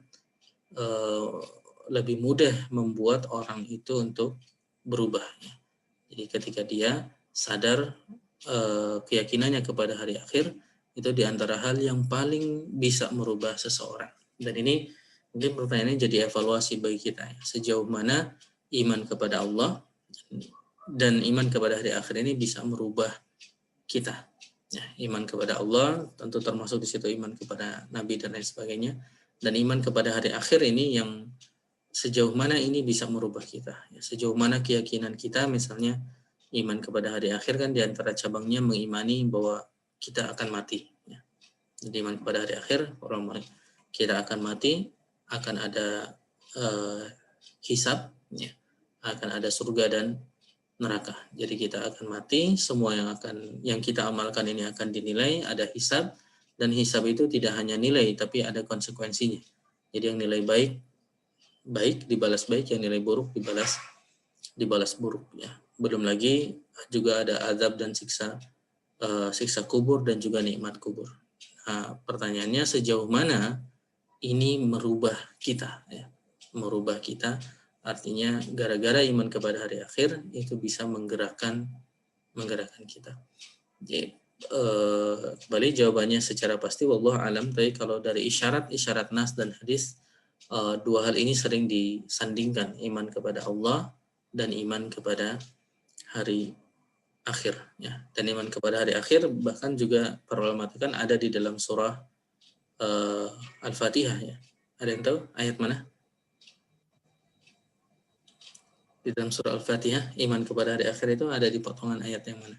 Speaker 2: lebih mudah membuat orang itu untuk berubah. Ya. Jadi ketika dia sadar keyakinannya kepada hari akhir, itu diantara hal yang paling bisa merubah seseorang. Dan ini mungkin pertanyaannya jadi evaluasi bagi kita, ya. Sejauh mana iman kepada Allah dan iman kepada hari akhir ini bisa merubah kita. Ya, iman kepada Allah tentu termasuk di situ iman kepada Nabi dan lain sebagainya. Dan iman kepada hari akhir ini yang sejauh mana ini bisa merubah kita. Ya, sejauh mana keyakinan kita, misalnya iman kepada hari akhir kan diantara cabangnya mengimani bahwa kita akan mati. Ya. Jadi iman kepada hari akhir, kita akan mati, akan ada hisab, ya. Akan ada surga dan neraka. Jadi kita akan mati, semua yang kita amalkan ini akan dinilai, ada hisab, dan hisab itu tidak hanya nilai, tapi ada konsekuensinya. Jadi yang nilai baik dibalas baik, yang nilai buruk dibalas buruk, ya. Belum lagi juga ada azab dan siksa kubur dan juga nikmat kubur. Nah, pertanyaannya sejauh mana ini merubah kita, ya. Merubah kita artinya gara-gara iman kepada hari akhir itu bisa menggerakkan kita. Jadi kembali jawabannya secara pasti wallahu alam, tapi kalau dari isyarat nas dan hadis, dua hal ini sering disandingkan, iman kepada Allah dan iman kepada hari akhir, ya. Dan iman kepada hari akhir bahkan juga para ulama kan ada di dalam surah Al-Fatihah ya. Ada yang tahu ayat mana? Di dalam surah Al-Fatihah, iman kepada hari akhir itu ada di potongan ayat yang mana?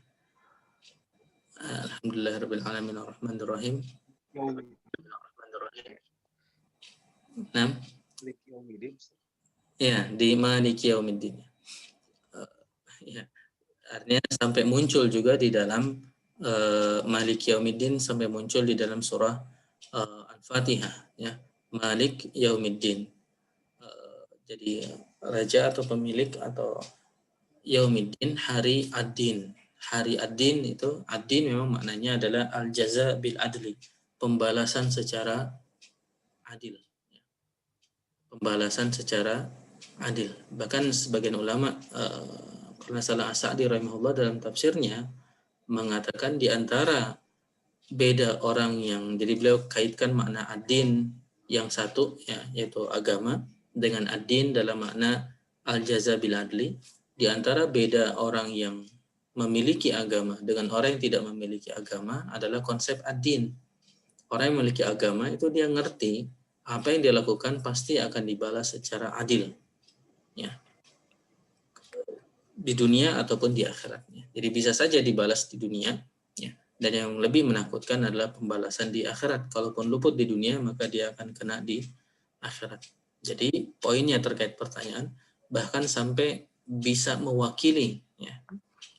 Speaker 2: Alhamdulillahirabbil alamin arrahmanir rahim. Ya, di Maliki Yaumiddin. Ya, artinya sampai muncul juga di dalam Maliki Yaumiddin, sampai muncul di dalam surah Al-Fatihah ya. Malik Yaumiddin. Jadi raja atau pemilik atau Yaumiddin, hari ad-din. Hari ad-din itu, ad-din memang maknanya adalah al-jaza bil adli, pembalasan secara adil. Pembalasan secara adil. Bahkan sebagian ulama, karena salah As-Sa'di rahimahullah dalam tafsirnya mengatakan di antara beda orang yang, jadi beliau kaitkan makna ad-din yang satu ya, yaitu agama, dengan ad-din dalam makna al-jaza bil adli. Di antara beda orang yang memiliki agama dengan orang yang tidak memiliki agama adalah konsep ad-din. Orang yang memiliki agama itu dia ngerti apa yang dia lakukan pasti akan dibalas secara adil ya, di dunia ataupun di akhiratnya. Jadi bisa saja dibalas di dunia ya. Dan yang lebih menakutkan adalah pembalasan di akhirat. Kalaupun luput di dunia maka dia akan kena di akhirat. Jadi poinnya terkait pertanyaan, bahkan sampai bisa mewakili ya,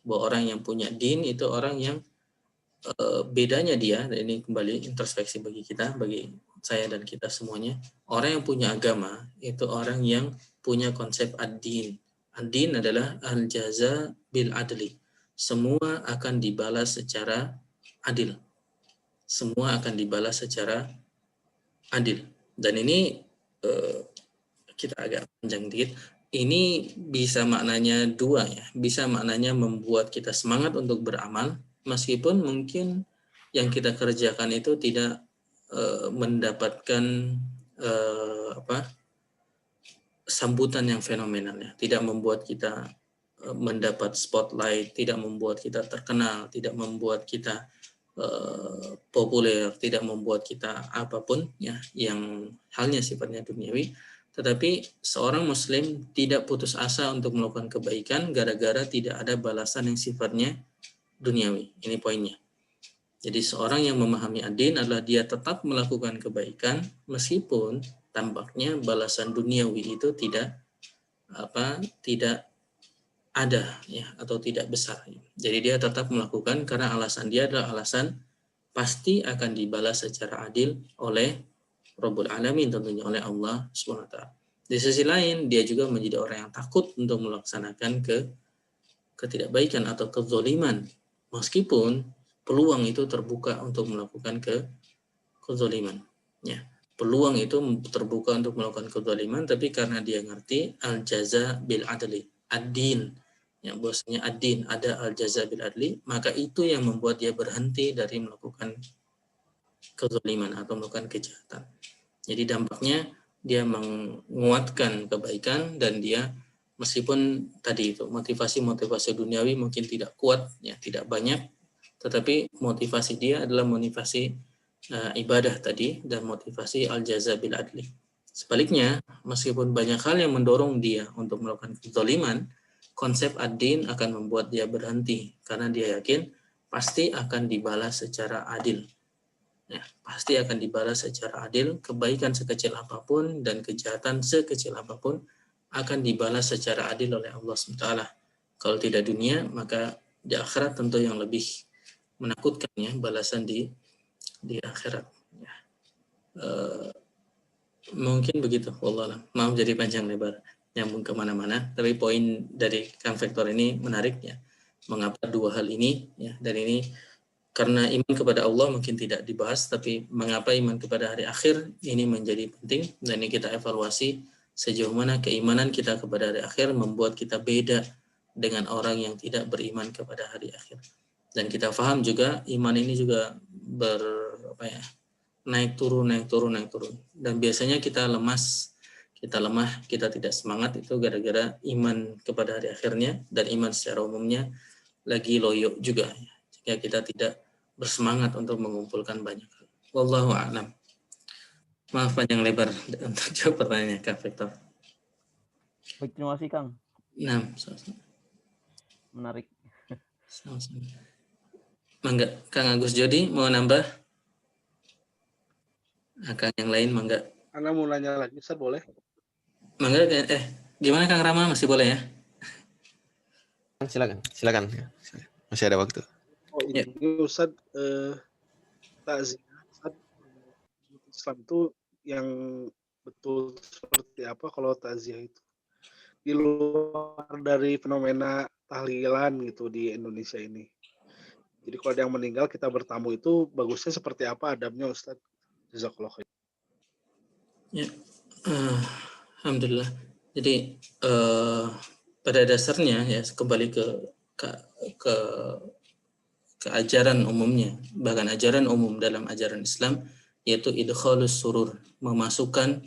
Speaker 2: bahwa orang yang punya din itu orang yang bedanya dia, dan ini kembali introspeksi bagi kita, bagi saya dan kita semuanya, orang yang punya agama itu orang yang punya konsep ad-din. Ad-din adalah al-jaza bil adli. Semua akan dibalas secara adil. Semua akan dibalas secara adil. Dan ini kita agak panjang dikit. Ini bisa maknanya dua ya. Bisa maknanya membuat kita semangat untuk beramal, meskipun mungkin yang kita kerjakan itu tidak mendapatkan sambutan yang fenomenal ya. Tidak membuat kita mendapat spotlight, tidak membuat kita terkenal, tidak membuat kita populer, tidak membuat kita apapun ya yang halnya sifatnya duniawi. Tetapi seorang muslim tidak putus asa untuk melakukan kebaikan gara-gara tidak ada balasan yang sifatnya duniawi. Ini poinnya. Jadi seorang yang memahami ad-din adalah dia tetap melakukan kebaikan meskipun tampaknya balasan duniawi itu tidak ada ya, atau tidak besar. Jadi dia tetap melakukan karena alasan dia adalah alasan pasti akan dibalas secara adil oleh Rabbul Alamin, tentunya oleh Allah SWT. Di sisi lain, dia juga menjadi orang yang takut untuk melaksanakan ketidakbaikan atau kezaliman, meskipun peluang itu terbuka untuk melakukan kezaliman. Ya, peluang itu terbuka untuk melakukan kezaliman, tapi karena dia ngerti al-jaza bil adli, ad-din, ya, bahwasanya ad-din ada al-jaza bil adli, maka itu yang membuat dia berhenti dari melakukan kezaliman atau melakukan kejahatan. Jadi dampaknya dia menguatkan kebaikan dan dia meskipun tadi itu motivasi duniawi mungkin tidak kuat ya, tidak banyak, tetapi motivasi dia adalah motivasi ibadah tadi dan motivasi al-jaza bil adli. Sebaliknya, meskipun banyak hal yang mendorong dia untuk melakukan kezaliman, konsep ad-din akan membuat dia berhenti karena dia yakin pasti akan dibalas secara adil. Ya, pasti akan dibalas secara adil, kebaikan sekecil apapun dan kejahatan sekecil apapun akan dibalas secara adil oleh Allah SWT. Kalau tidak dunia, maka di akhirat tentu yang lebih menakutkan ya, balasan di akhirat. Ya. Mungkin begitu, wallahualam. Maaf jadi panjang lebar, nyambung kemana-mana. Tapi poin dari Kang Vektor ini menarik ya. Mengapa dua hal ini ya, dan ini karena iman kepada Allah mungkin tidak dibahas, tapi mengapa iman kepada hari akhir ini menjadi penting, dan ini kita evaluasi sejauh mana keimanan kita kepada hari akhir membuat kita beda dengan orang yang tidak beriman kepada hari akhir. Dan kita paham juga iman ini juga naik turun. Dan biasanya kita lemah, kita tidak semangat itu gara-gara iman kepada hari akhirnya, dan iman secara umumnya lagi loyo juga. Jika kita tidak bersemangat untuk mengumpulkan banyak hal. Wallahu a'lam. Maaf panjang lebar untuk jawab pertanyaannya Kak Victor.
Speaker 3: Baik, terima kasih Kang.
Speaker 2: Nah, sama-sama.
Speaker 3: Menarik.
Speaker 2: Sama-sama. Mangga, Kang Agus Jody mau nambah? Kang yang lain mangga.
Speaker 4: Anda mau nanya lagi, Ustaz, boleh?
Speaker 2: Mangga, gimana Kang Rama, masih boleh ya?
Speaker 1: Silakan. Masih ada waktu.
Speaker 4: Oh,
Speaker 2: Ya.
Speaker 4: ini Ustaz, takziah Ustaz, Islam itu yang betul seperti apa kalau takziah itu? Di luar dari fenomena tahlilan gitu di Indonesia ini. Jadi kalau ada yang meninggal kita bertamu itu bagusnya seperti apa adabnya Ustaz? Jazakallah khair.
Speaker 2: Ya, alhamdulillah. Jadi pada dasarnya ya kembali ke ajaran umumnya, bahkan ajaran umum dalam ajaran Islam yaitu idkhalus surur, memasukkan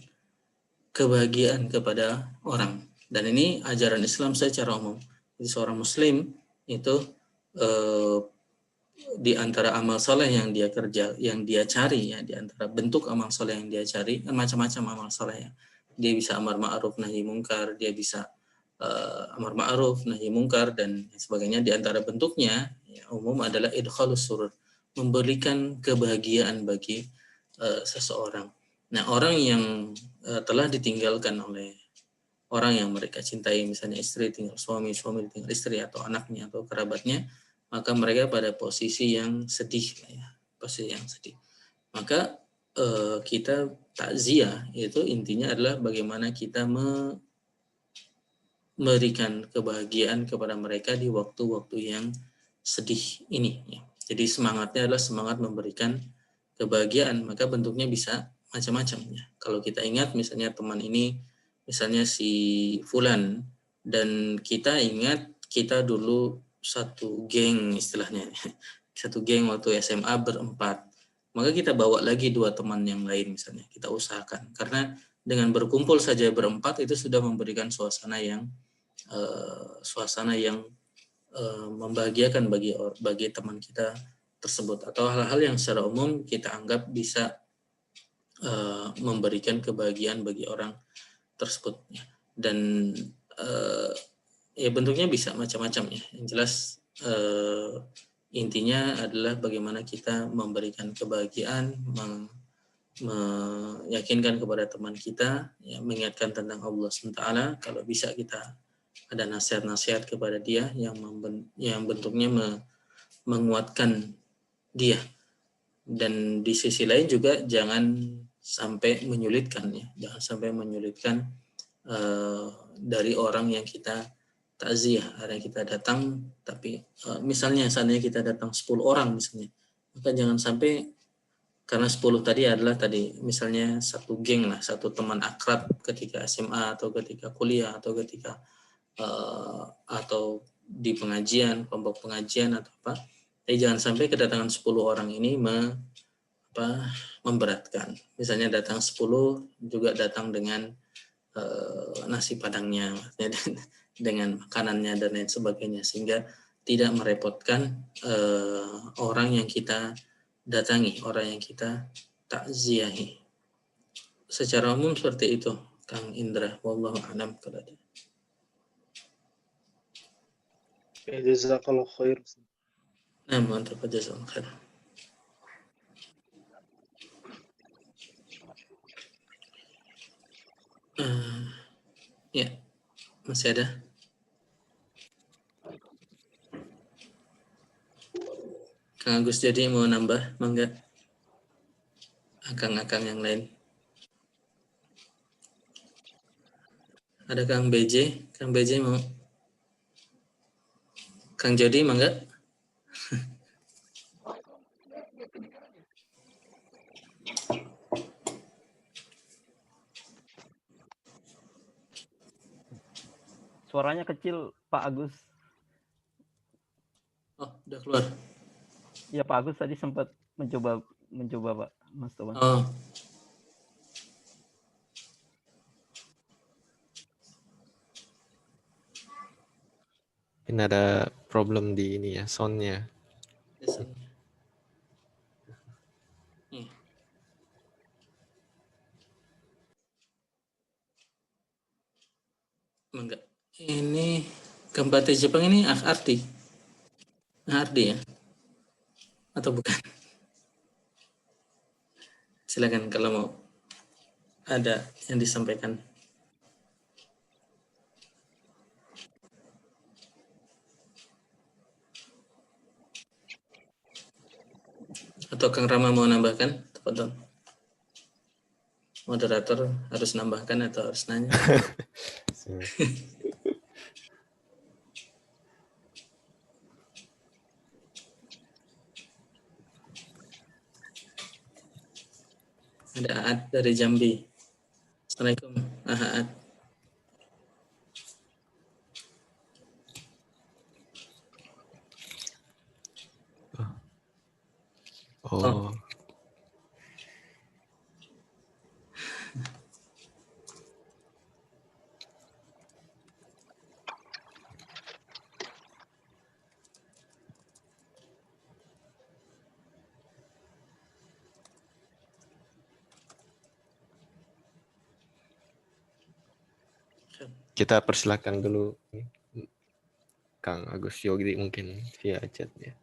Speaker 2: kebahagiaan kepada orang. Dan ini ajaran Islam secara umum. Jadi seorang Muslim itu di antara amal soleh yang dia cari ya, di antara bentuk amal soleh yang dia cari kan macam-macam amal soleh ya. Dia bisa amar ma'ruf nahi mungkar, dia bisa amar ma'ruf nahi mungkar dan sebagainya. Di antara bentuknya ya, umum adalah idkhalus surur, memberikan kebahagiaan bagi seseorang. Nah, orang yang telah ditinggalkan oleh orang yang mereka cintai, misalnya istri tinggal suami tinggal istri atau anaknya atau kerabatnya, maka mereka pada posisi yang sedih ya, posisi yang sedih. Maka kita takziah itu intinya adalah bagaimana kita memberikan kebahagiaan kepada mereka di waktu-waktu yang sedih ini ya. Jadi semangatnya adalah semangat memberikan kebahagiaan, maka bentuknya bisa macam-macam ya. Kalau kita ingat misalnya teman ini, misalnya si Fulan, dan kita ingat kita dulu satu geng istilahnya, satu geng waktu SMA berempat, maka kita bawa lagi 2 teman yang lain misalnya, kita usahakan. Karena dengan berkumpul saja berempat itu sudah memberikan suasana yang membahagiakan bagi teman kita tersebut, atau hal-hal yang secara umum kita anggap bisa memberikan kebahagiaan bagi orang tersebut dan ya bentuknya bisa macam-macam ya. Yang jelas intinya adalah bagaimana kita memberikan kebahagiaan, meyakinkan kepada teman kita, ya, mengingatkan tentang Allah SWT. Kalau bisa kita ada nasihat-nasihat kepada dia yang bentuknya menguatkan dia. Dan di sisi lain juga jangan sampai menyulitkan ya, jangan sampai menyulitkan dari orang yang kita takziah, ada yang kita datang, tapi misalnya seandainya kita datang 10 orang misalnya, maka jangan sampai karena 10 tadi adalah misalnya satu geng lah, satu teman akrab ketika SMA atau ketika kuliah atau ketika atau di pengajian, kelompok pengajian atau apa. Jadi jangan sampai kedatangan 10 orang ini memberatkan. Misalnya datang 10 juga datang dengan nasi padangnya, dengan makanannya dan lain sebagainya, sehingga tidak merepotkan orang yang kita datangi, orang yang kita takziahi. Secara umum seperti itu, Kang Indra. Wallahu a'lam bishawab.
Speaker 4: Jazakallah khair.
Speaker 2: Nah, mantap, jazakallah khair. Ya, masih ada. Kang Agus jadi mau nambah, mangga. Akang-akang yang lain. Ada Kang BJ mau. Kang Jody, mangga.
Speaker 3: Suaranya kecil, Pak Agus.
Speaker 2: Oh, udah keluar.
Speaker 3: Ya, Pak Agus tadi sempat mencoba Pak Mas Towan.
Speaker 2: Oh.
Speaker 1: Ini ada problem di ini ya, soundnya.
Speaker 2: Enggak. Ini gambar di Jepang ini Ardi. Ardi ya? Atau bukan? Silakan kalau mau ada yang disampaikan. Atau Kang Rama mau nambahkan? Tafadhol. Moderator harus nambahkan atau harus nanya? Ada Aat dari Jambi. Assalamualaikum, Aat.
Speaker 1: Oh. Kita persilakan dulu Kang Agus Yogi mungkin via chat ya.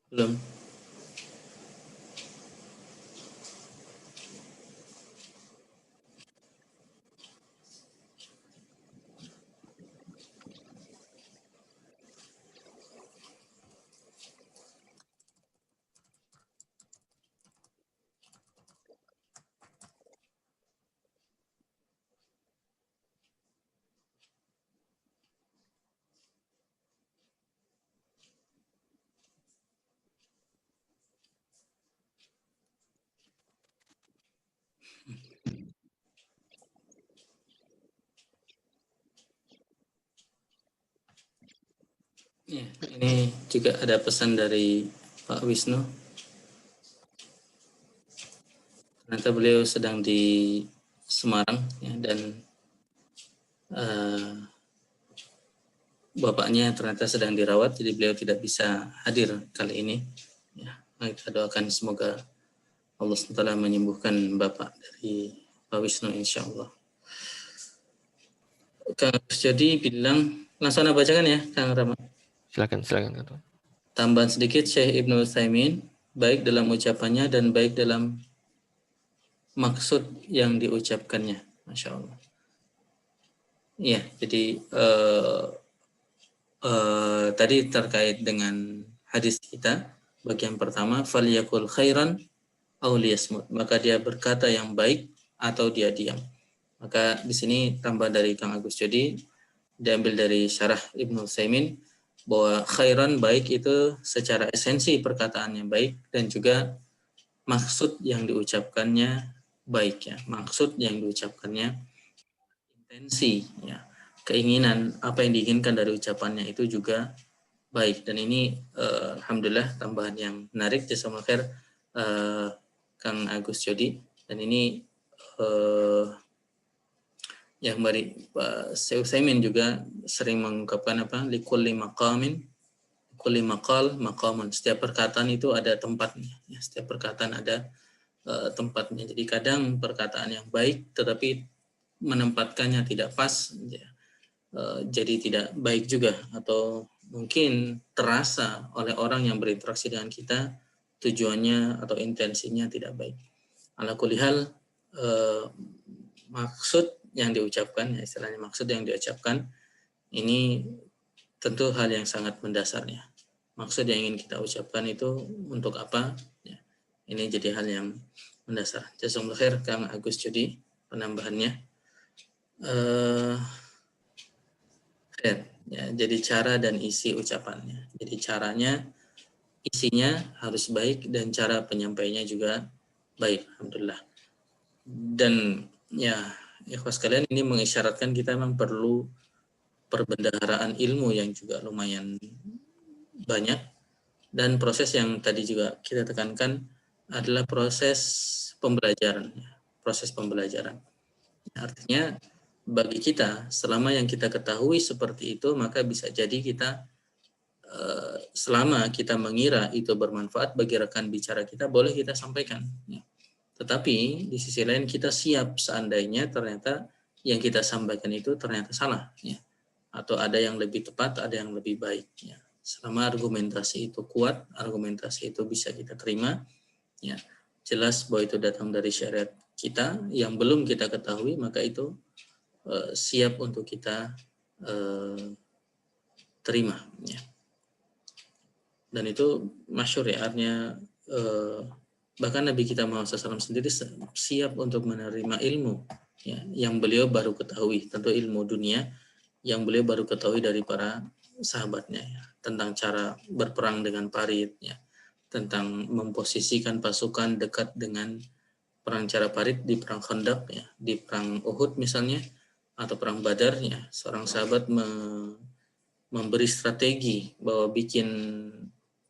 Speaker 2: Belum. Ya, ini juga ada pesan dari Pak Wisnu. Ternyata beliau sedang di Semarang ya, dan bapaknya ternyata sedang dirawat, jadi beliau tidak bisa hadir kali ini. Ya, kita doakan semoga Allah SWT menyembuhkan Bapak dari Pak Wisnu insya Allah. Kang Jadi bilang, langsung bacakan ya Kang Rama.
Speaker 1: Silakan.
Speaker 2: Tambahan sedikit, Syekh Ibnu Utsaimin baik dalam ucapannya dan baik dalam maksud yang diucapkannya, Masya Allah. Iya, jadi tadi terkait dengan hadis kita, bagian pertama, falyakul khairan aw liyasmut, maka dia berkata yang baik atau dia diam. Maka di sini tambah dari Kang Agus, jadi diambil dari syarah Ibnu Utsaimin bahwa khairan baik itu secara esensi perkataannya baik dan juga maksud yang diucapkannya baik ya. Maksud yang diucapkannya intensi ya. Keinginan apa yang diinginkan dari ucapannya itu juga baik, dan ini alhamdulillah tambahan yang menarik jazakumullah khair Kang Agus Jodi, dan ini yang dari Syekh Utsaimin juga sering mengungkapkan likulli maqamin kulli maqal maqamun, setiap perkataan itu ada tempatnya ya, setiap perkataan ada tempatnya. Jadi kadang perkataan yang baik tetapi menempatkannya tidak pas ya, jadi tidak baik juga, atau mungkin terasa oleh orang yang berinteraksi dengan kita tujuannya atau intensinya tidak baik. Ala kulli hal maksud yang diucapkan, ya istilahnya maksud yang diucapkan ini tentu hal yang sangat mendasarnya. Maksud yang ingin kita ucapkan itu untuk apa? Ya, ini jadi hal yang mendasar. Jazakumullah khair Kang Agus Jodi penambahannya. Ya, jadi cara dan isi ucapannya. Jadi caranya, isinya harus baik dan cara penyampaiannya juga baik. Alhamdulillah. Dan ya, ikhwas kalian, ini mengisyaratkan kita memang perlu perbendaharaan ilmu yang juga lumayan banyak, Dan proses yang tadi juga kita tekankan adalah proses pembelajaran, proses pembelajaran. Artinya bagi kita, selama yang kita ketahui seperti itu, maka bisa jadi kita selama kita mengira itu bermanfaat bagi rekan bicara kita, boleh kita sampaikan. Tetapi di sisi lain kita siap seandainya ternyata yang kita sampaikan itu ternyata salah, atau ada yang lebih tepat, ada yang lebih baik. Selama argumentasi itu kuat, argumentasi itu bisa kita terima, jelas bahwa itu datang dari syariat kita, yang belum kita ketahui, maka itu siap untuk kita terima. Dan itu masyhur ya, artinya bahkan Nabi kita Muhammad SAW sendiri siap untuk menerima ilmu yang beliau baru ketahui, tentu ilmu dunia yang beliau baru ketahui dari para sahabatnya, tentang cara berperang dengan parit, tentang memposisikan pasukan dekat dengan perang cara parit di perang Khandaq, di perang Uhud misalnya, atau perang Badar, seorang sahabat memberi strategi bahwa bikin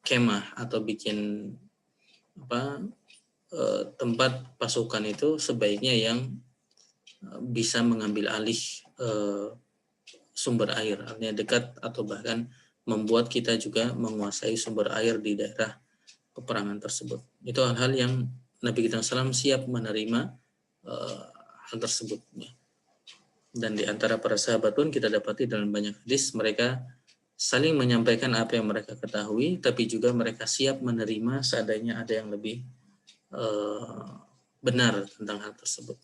Speaker 2: kemah atau bikin tempat pasukan itu sebaiknya yang bisa mengambil alih sumber air, artinya dekat atau bahkan membuat kita juga menguasai sumber air di daerah peperangan tersebut. Itu hal-hal yang Nabi kita SAW siap menerima hal tersebut. Dan di antara para sahabat pun kita dapati dalam banyak hadis mereka saling menyampaikan apa yang mereka ketahui, tapi juga mereka siap menerima seandainya ada yang lebih benar tentang hal tersebut.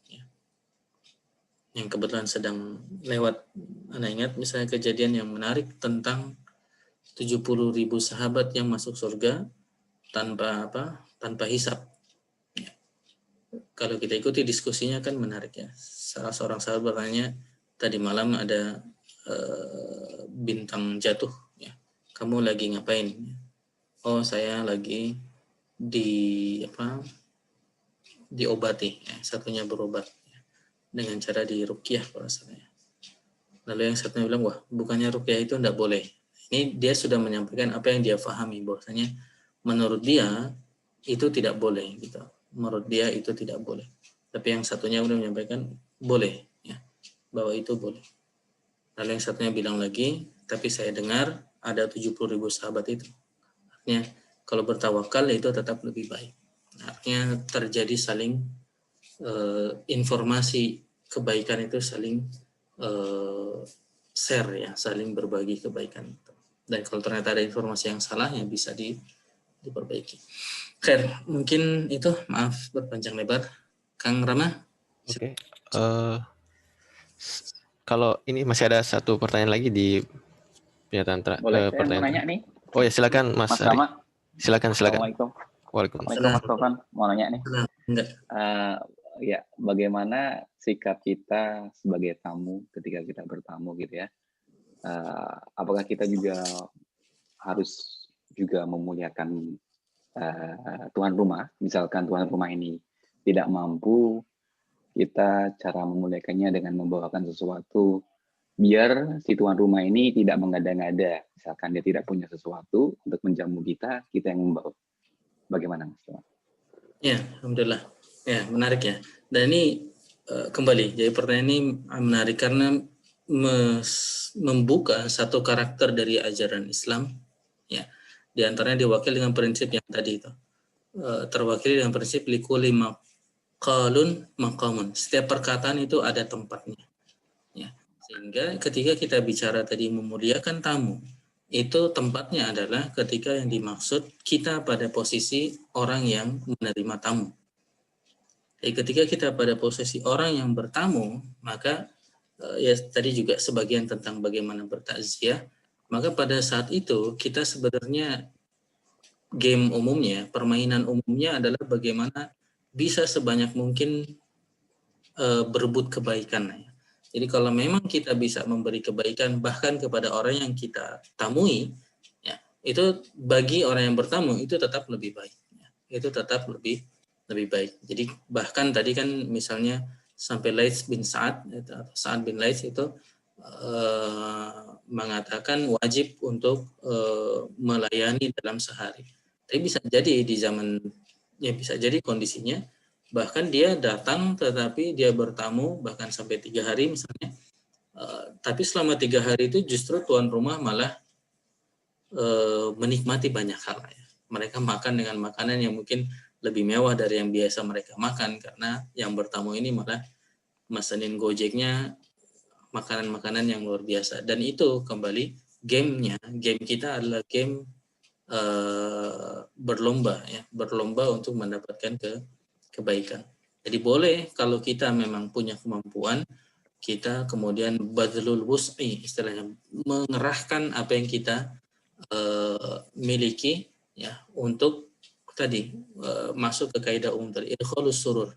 Speaker 2: Yang kebetulan sedang lewat, Anda ingat misalnya kejadian yang menarik tentang 70.000 sahabat yang masuk surga tanpa hisab. Kalau kita ikuti diskusinya kan menarik ya. Salah seorang sahabat bertanya, tadi malam ada bintang jatuh, kamu lagi ngapain? Oh, saya lagi diobati, satunya berobat dengan cara diruqyah kalau saya. Lalu yang satunya bilang, wah bukannya ruqyah itu tidak boleh. Ini dia sudah menyampaikan apa yang dia pahami, bahwasanya menurut dia itu tidak boleh gitu. Menurut dia itu tidak boleh. Tapi yang satunya sudah menyampaikan boleh, bahwa itu boleh. Lalu yang satunya bilang lagi, tapi saya dengar ada 70.000 sahabat itu. Artinya kalau bertawakal itu tetap lebih baik. Artinya terjadi saling informasi kebaikan itu saling share ya, saling berbagi kebaikan itu. Dan kalau ternyata ada informasi yang salah ya bisa diperbaiki. Khair, mungkin itu, maaf berpanjang lebar. Kang Rama?
Speaker 1: Oke. Kalau ini masih ada satu pertanyaan lagi di pernyataan
Speaker 6: Boleh, saya
Speaker 1: pertanyaan.
Speaker 6: mau nanya nih.
Speaker 1: Oh ya, silakan Mas Ari.
Speaker 6: Rama.
Speaker 1: Silakan.
Speaker 6: Assalamualaikum.
Speaker 1: Waalaikumsalam.
Speaker 6: Mas Tovan, mau nanya nih.
Speaker 2: Enggak.
Speaker 6: Ya, bagaimana sikap kita sebagai tamu ketika kita bertamu gitu ya? Apakah kita juga harus juga memuliakan tuan rumah? Misalkan tuan rumah ini tidak mampu, kita cara memuliakannya dengan membawakan sesuatu biar si tuan rumah ini tidak mengada-ngada. Misalkan dia tidak punya sesuatu untuk menjamu kita yang membawa. Bagaimana Mas?
Speaker 2: Ya, alhamdulillah. Ya, menarik ya. Dan ini kembali, jadi pertanyaan ini menarik karena membuka satu karakter dari ajaran Islam. Ya, di antaranya diwakili dengan prinsip yang tadi itu. Terwakili dengan prinsip likulli maqalun maqamun. Setiap perkataan itu ada tempatnya. Ya. Sehingga ketika kita bicara tadi memuliakan tamu, itu tempatnya adalah ketika yang dimaksud kita pada posisi orang yang menerima tamu. Jadi ketika kita pada posisi orang yang bertamu, maka ya tadi juga sebagian tentang bagaimana bertakziah, maka pada saat itu kita sebenarnya game umumnya, permainan umumnya adalah bagaimana bisa sebanyak mungkin berebut kebaikan. Jadi kalau memang kita bisa memberi kebaikan bahkan kepada orang yang kita tamui, ya, itu bagi orang yang bertamu itu tetap lebih baik. Ya. Itu tetap lebih baik. Jadi bahkan tadi kan misalnya sampai Laits bin Sa'ad atau Sa'ad bin Laits itu mengatakan wajib untuk melayani dalam sehari. Tapi bisa jadi di zaman, ya bisa jadi kondisinya bahkan dia datang tetapi dia bertamu bahkan sampai 3 hari misalnya, tapi selama 3 hari itu justru tuan rumah malah menikmati banyak hal ya. Mereka makan dengan makanan yang mungkin lebih mewah dari yang biasa mereka makan karena yang bertamu ini malah mesenin Gojeknya makanan-makanan yang luar biasa. Dan itu kembali game kita adalah game berlomba ya, berlomba untuk mendapatkan kebaikan. Jadi boleh kalau kita memang punya kemampuan, kita kemudian badlul wus'i, istilahnya mengerahkan apa yang kita miliki ya untuk tadi masuk ke kaidah umum tadi, idkhalus surur,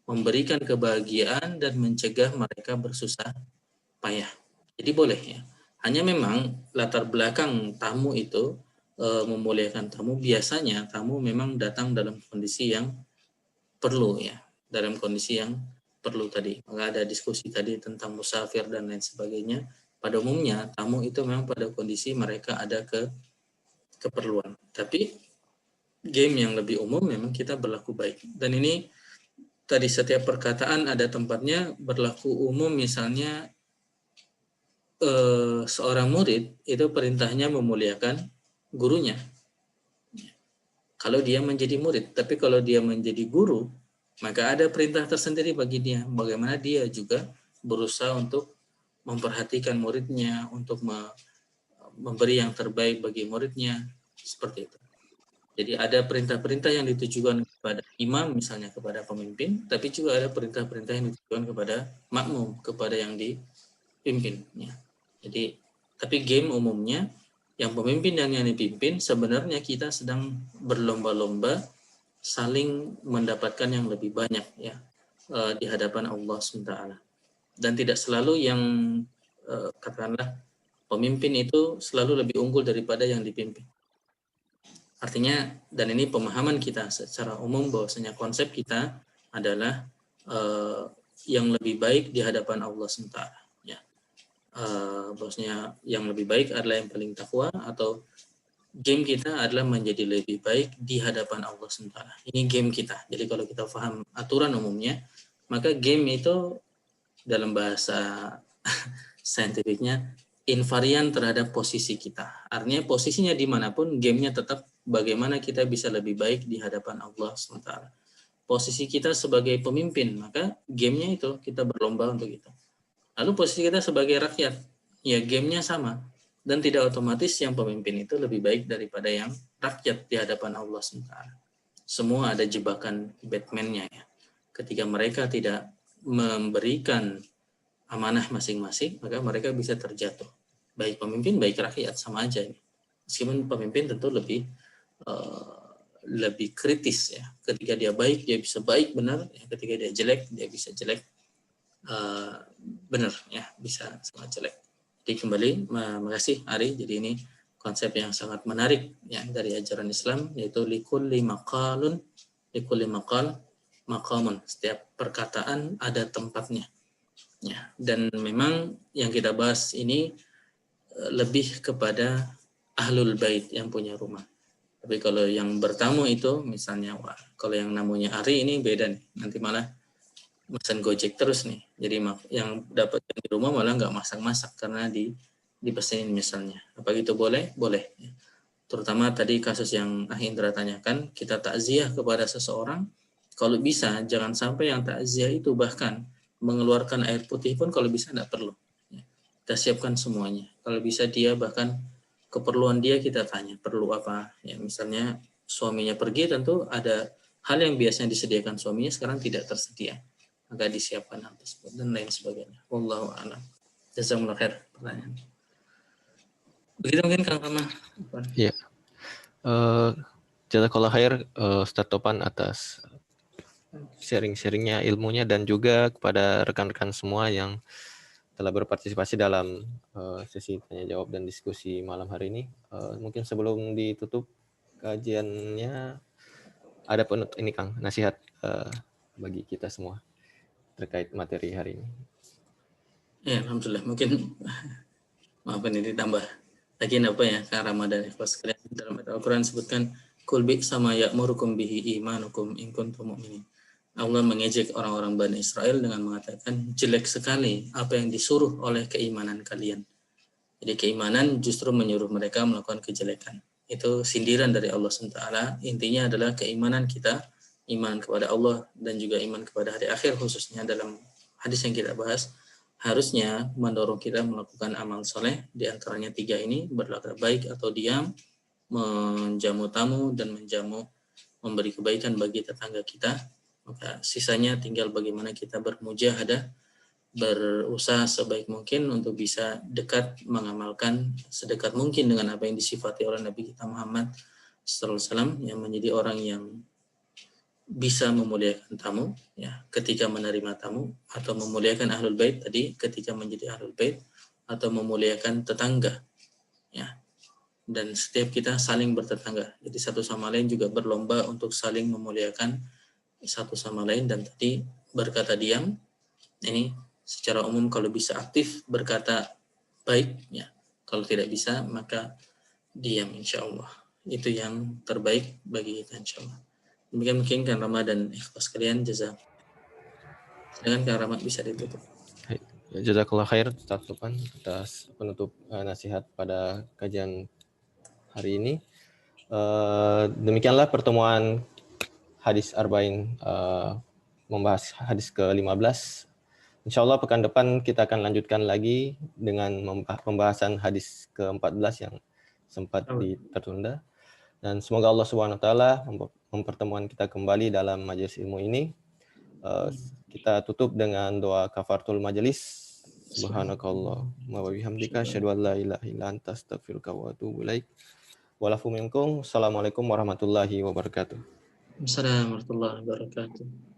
Speaker 2: memberikan kebahagiaan dan mencegah mereka bersusah payah. Jadi boleh ya. Hanya memang latar belakang tamu itu memuliakan tamu, biasanya tamu memang datang dalam kondisi yang perlu ya, dalam kondisi yang perlu tadi. Maka ada diskusi tadi tentang musafir dan lain sebagainya. Pada umumnya tamu itu memang pada kondisi mereka ada keperluan. Tapi game yang lebih umum memang kita berlaku baik. Dan ini tadi setiap perkataan ada tempatnya, berlaku umum misalnya seorang murid itu perintahnya memuliakan gurunya. Kalau dia menjadi murid, tapi kalau dia menjadi guru, maka ada perintah tersendiri bagi dia. Bagaimana dia juga berusaha untuk memperhatikan muridnya, untuk memberi yang terbaik bagi muridnya, seperti itu. Jadi ada perintah-perintah yang ditujukan kepada imam, misalnya kepada pemimpin, tapi juga ada perintah-perintah yang ditujukan kepada makmum, kepada yang dipimpin. Jadi, tapi game umumnya, yang pemimpin dan yang dipimpin, sebenarnya kita sedang berlomba-lomba saling mendapatkan yang lebih banyak ya di hadapan Allah SWT. Dan tidak selalu yang katakanlah pemimpin itu selalu lebih unggul daripada yang dipimpin. Artinya, dan ini pemahaman kita secara umum bahwasanya konsep kita adalah yang lebih baik di hadapan Allah SWT. Ya. Bahwasanya yang lebih baik adalah yang paling takwa, atau game kita adalah menjadi lebih baik di hadapan Allah SWT. Ini game kita. Jadi kalau kita paham aturan umumnya, maka game itu dalam bahasa saintifiknya invarian terhadap posisi kita. Artinya posisinya dimanapun, gamenya tetap bagaimana kita bisa lebih baik di hadapan Allah SWT. Posisi kita sebagai pemimpin, maka gamenya itu kita berlomba untuk itu. Lalu posisi kita sebagai rakyat, ya gamenya sama. Dan tidak otomatis yang pemimpin itu lebih baik daripada yang rakyat di hadapan Allah SWT. Semua ada jebakan Batman-nya ya. Ketika mereka tidak memberikan amanah masing-masing, maka mereka bisa terjatuh. Baik pemimpin, baik rakyat, sama aja. Meskipun pemimpin tentu lebih kritis ya. Ketika dia baik, dia bisa baik benar. Ketika dia jelek, dia bisa jelek benar ya, bisa sangat jelek. Jadi kembali, makasih Ari. Jadi ini konsep yang sangat menarik ya dari ajaran Islam, yaitu likulli maqal maqamun. Setiap perkataan ada tempatnya. Ya, dan memang yang kita bahas ini lebih kepada ahlul bait yang punya rumah. Tapi kalau yang bertamu itu misalnya, wah, kalau yang namanya Ari ini beda nih. Nanti malah pesan Gojek terus nih. Jadi yang dapat di rumah malah nggak masak-masak karena dipesenin misalnya. Apa gitu boleh? Boleh. Terutama tadi kasus yang Indra tanyakan, kita takziah kepada seseorang, kalau bisa jangan sampai yang takziah itu bahkan mengeluarkan air putih pun kalau bisa tidak perlu. Kita siapkan semuanya. Kalau bisa dia bahkan keperluan dia kita tanya perlu apa. Ya, misalnya suaminya pergi, tentu ada hal yang biasanya disediakan suaminya sekarang tidak tersedia. Maka disiapkan hal tersebut dan lain sebagainya. Wallahu a'lam. Jazakumullah khair pertanyaan. Begitu mungkin Kang Rama.
Speaker 1: Iya. Jazakallah khair Ustaz Topan atas sharing-sharingnya, ilmunya, dan juga kepada rekan-rekan semua yang telah berpartisipasi dalam sesi tanya jawab dan diskusi malam hari ini. Mungkin sebelum ditutup kajiannya, ada penutup ini Kang, nasihat bagi kita semua terkait materi hari ini.
Speaker 2: Ya, alhamdulillah. Mungkin maaf ini ditambah lagi apa ya, Kang Ramadan ikhlas sekalian, dalam Al-Qur'an disebutkan Qul bi'sa ma ya'murukum bihi imanukum in kuntum mu'minin. Allah mengejek orang-orang Bani Israel dengan mengatakan jelek sekali apa yang disuruh oleh keimanan kalian. Jadi keimanan justru menyuruh mereka melakukan kejelekan. Itu sindiran dari Allah SWT. Intinya adalah keimanan kita, iman kepada Allah dan juga iman kepada hari akhir, khususnya dalam hadis yang kita bahas, harusnya mendorong kita melakukan amal soleh. Di antaranya 3 ini, berlaku baik atau diam, menjamu tamu, dan memberi kebaikan bagi tetangga kita. Maka sisanya tinggal bagaimana kita bermujahadah, berusaha sebaik mungkin untuk bisa dekat mengamalkan sedekat mungkin dengan apa yang disifati oleh Nabi kita Muhammad SAW, yang menjadi orang yang bisa memuliakan tamu ya ketika menerima tamu, atau memuliakan ahlul bait tadi ketika menjadi ahlul bait, atau memuliakan tetangga ya. Dan setiap kita saling bertetangga, jadi satu sama lain juga berlomba untuk saling memuliakan satu sama lain. Dan tadi berkata diam, ini secara umum kalau bisa aktif berkata baik ya, kalau tidak bisa maka diam, insya Allah itu yang terbaik bagi kita, insya Allah. Demikian mungkin Kang Rama dan ikhlas kalian, jazakallah. Silakan Kang Rama, bisa ditutup.
Speaker 1: Jazakallah khair Ustaz Lukman atas penutup nasihat pada kajian hari ini. Demikianlah pertemuan hadis Arba'in, membahas hadis ke-15. Insya Allah pekan depan kita akan lanjutkan lagi dengan pembahasan hadis ke-14 yang sempat tertunda. Dan semoga Allah SWT mempertemukan kita kembali dalam majelis ilmu ini. Kita tutup dengan doa kafaratul majelis. Subhanakallahumma wa bihamdika asyhadu an la ilaha illa anta astaghfiruka wa atubu ilaik. Walafu minkum. Assalamualaikum warahmatullahi wabarakatuh.
Speaker 2: Assalamualaikum warahmatullahi wabarakatuh.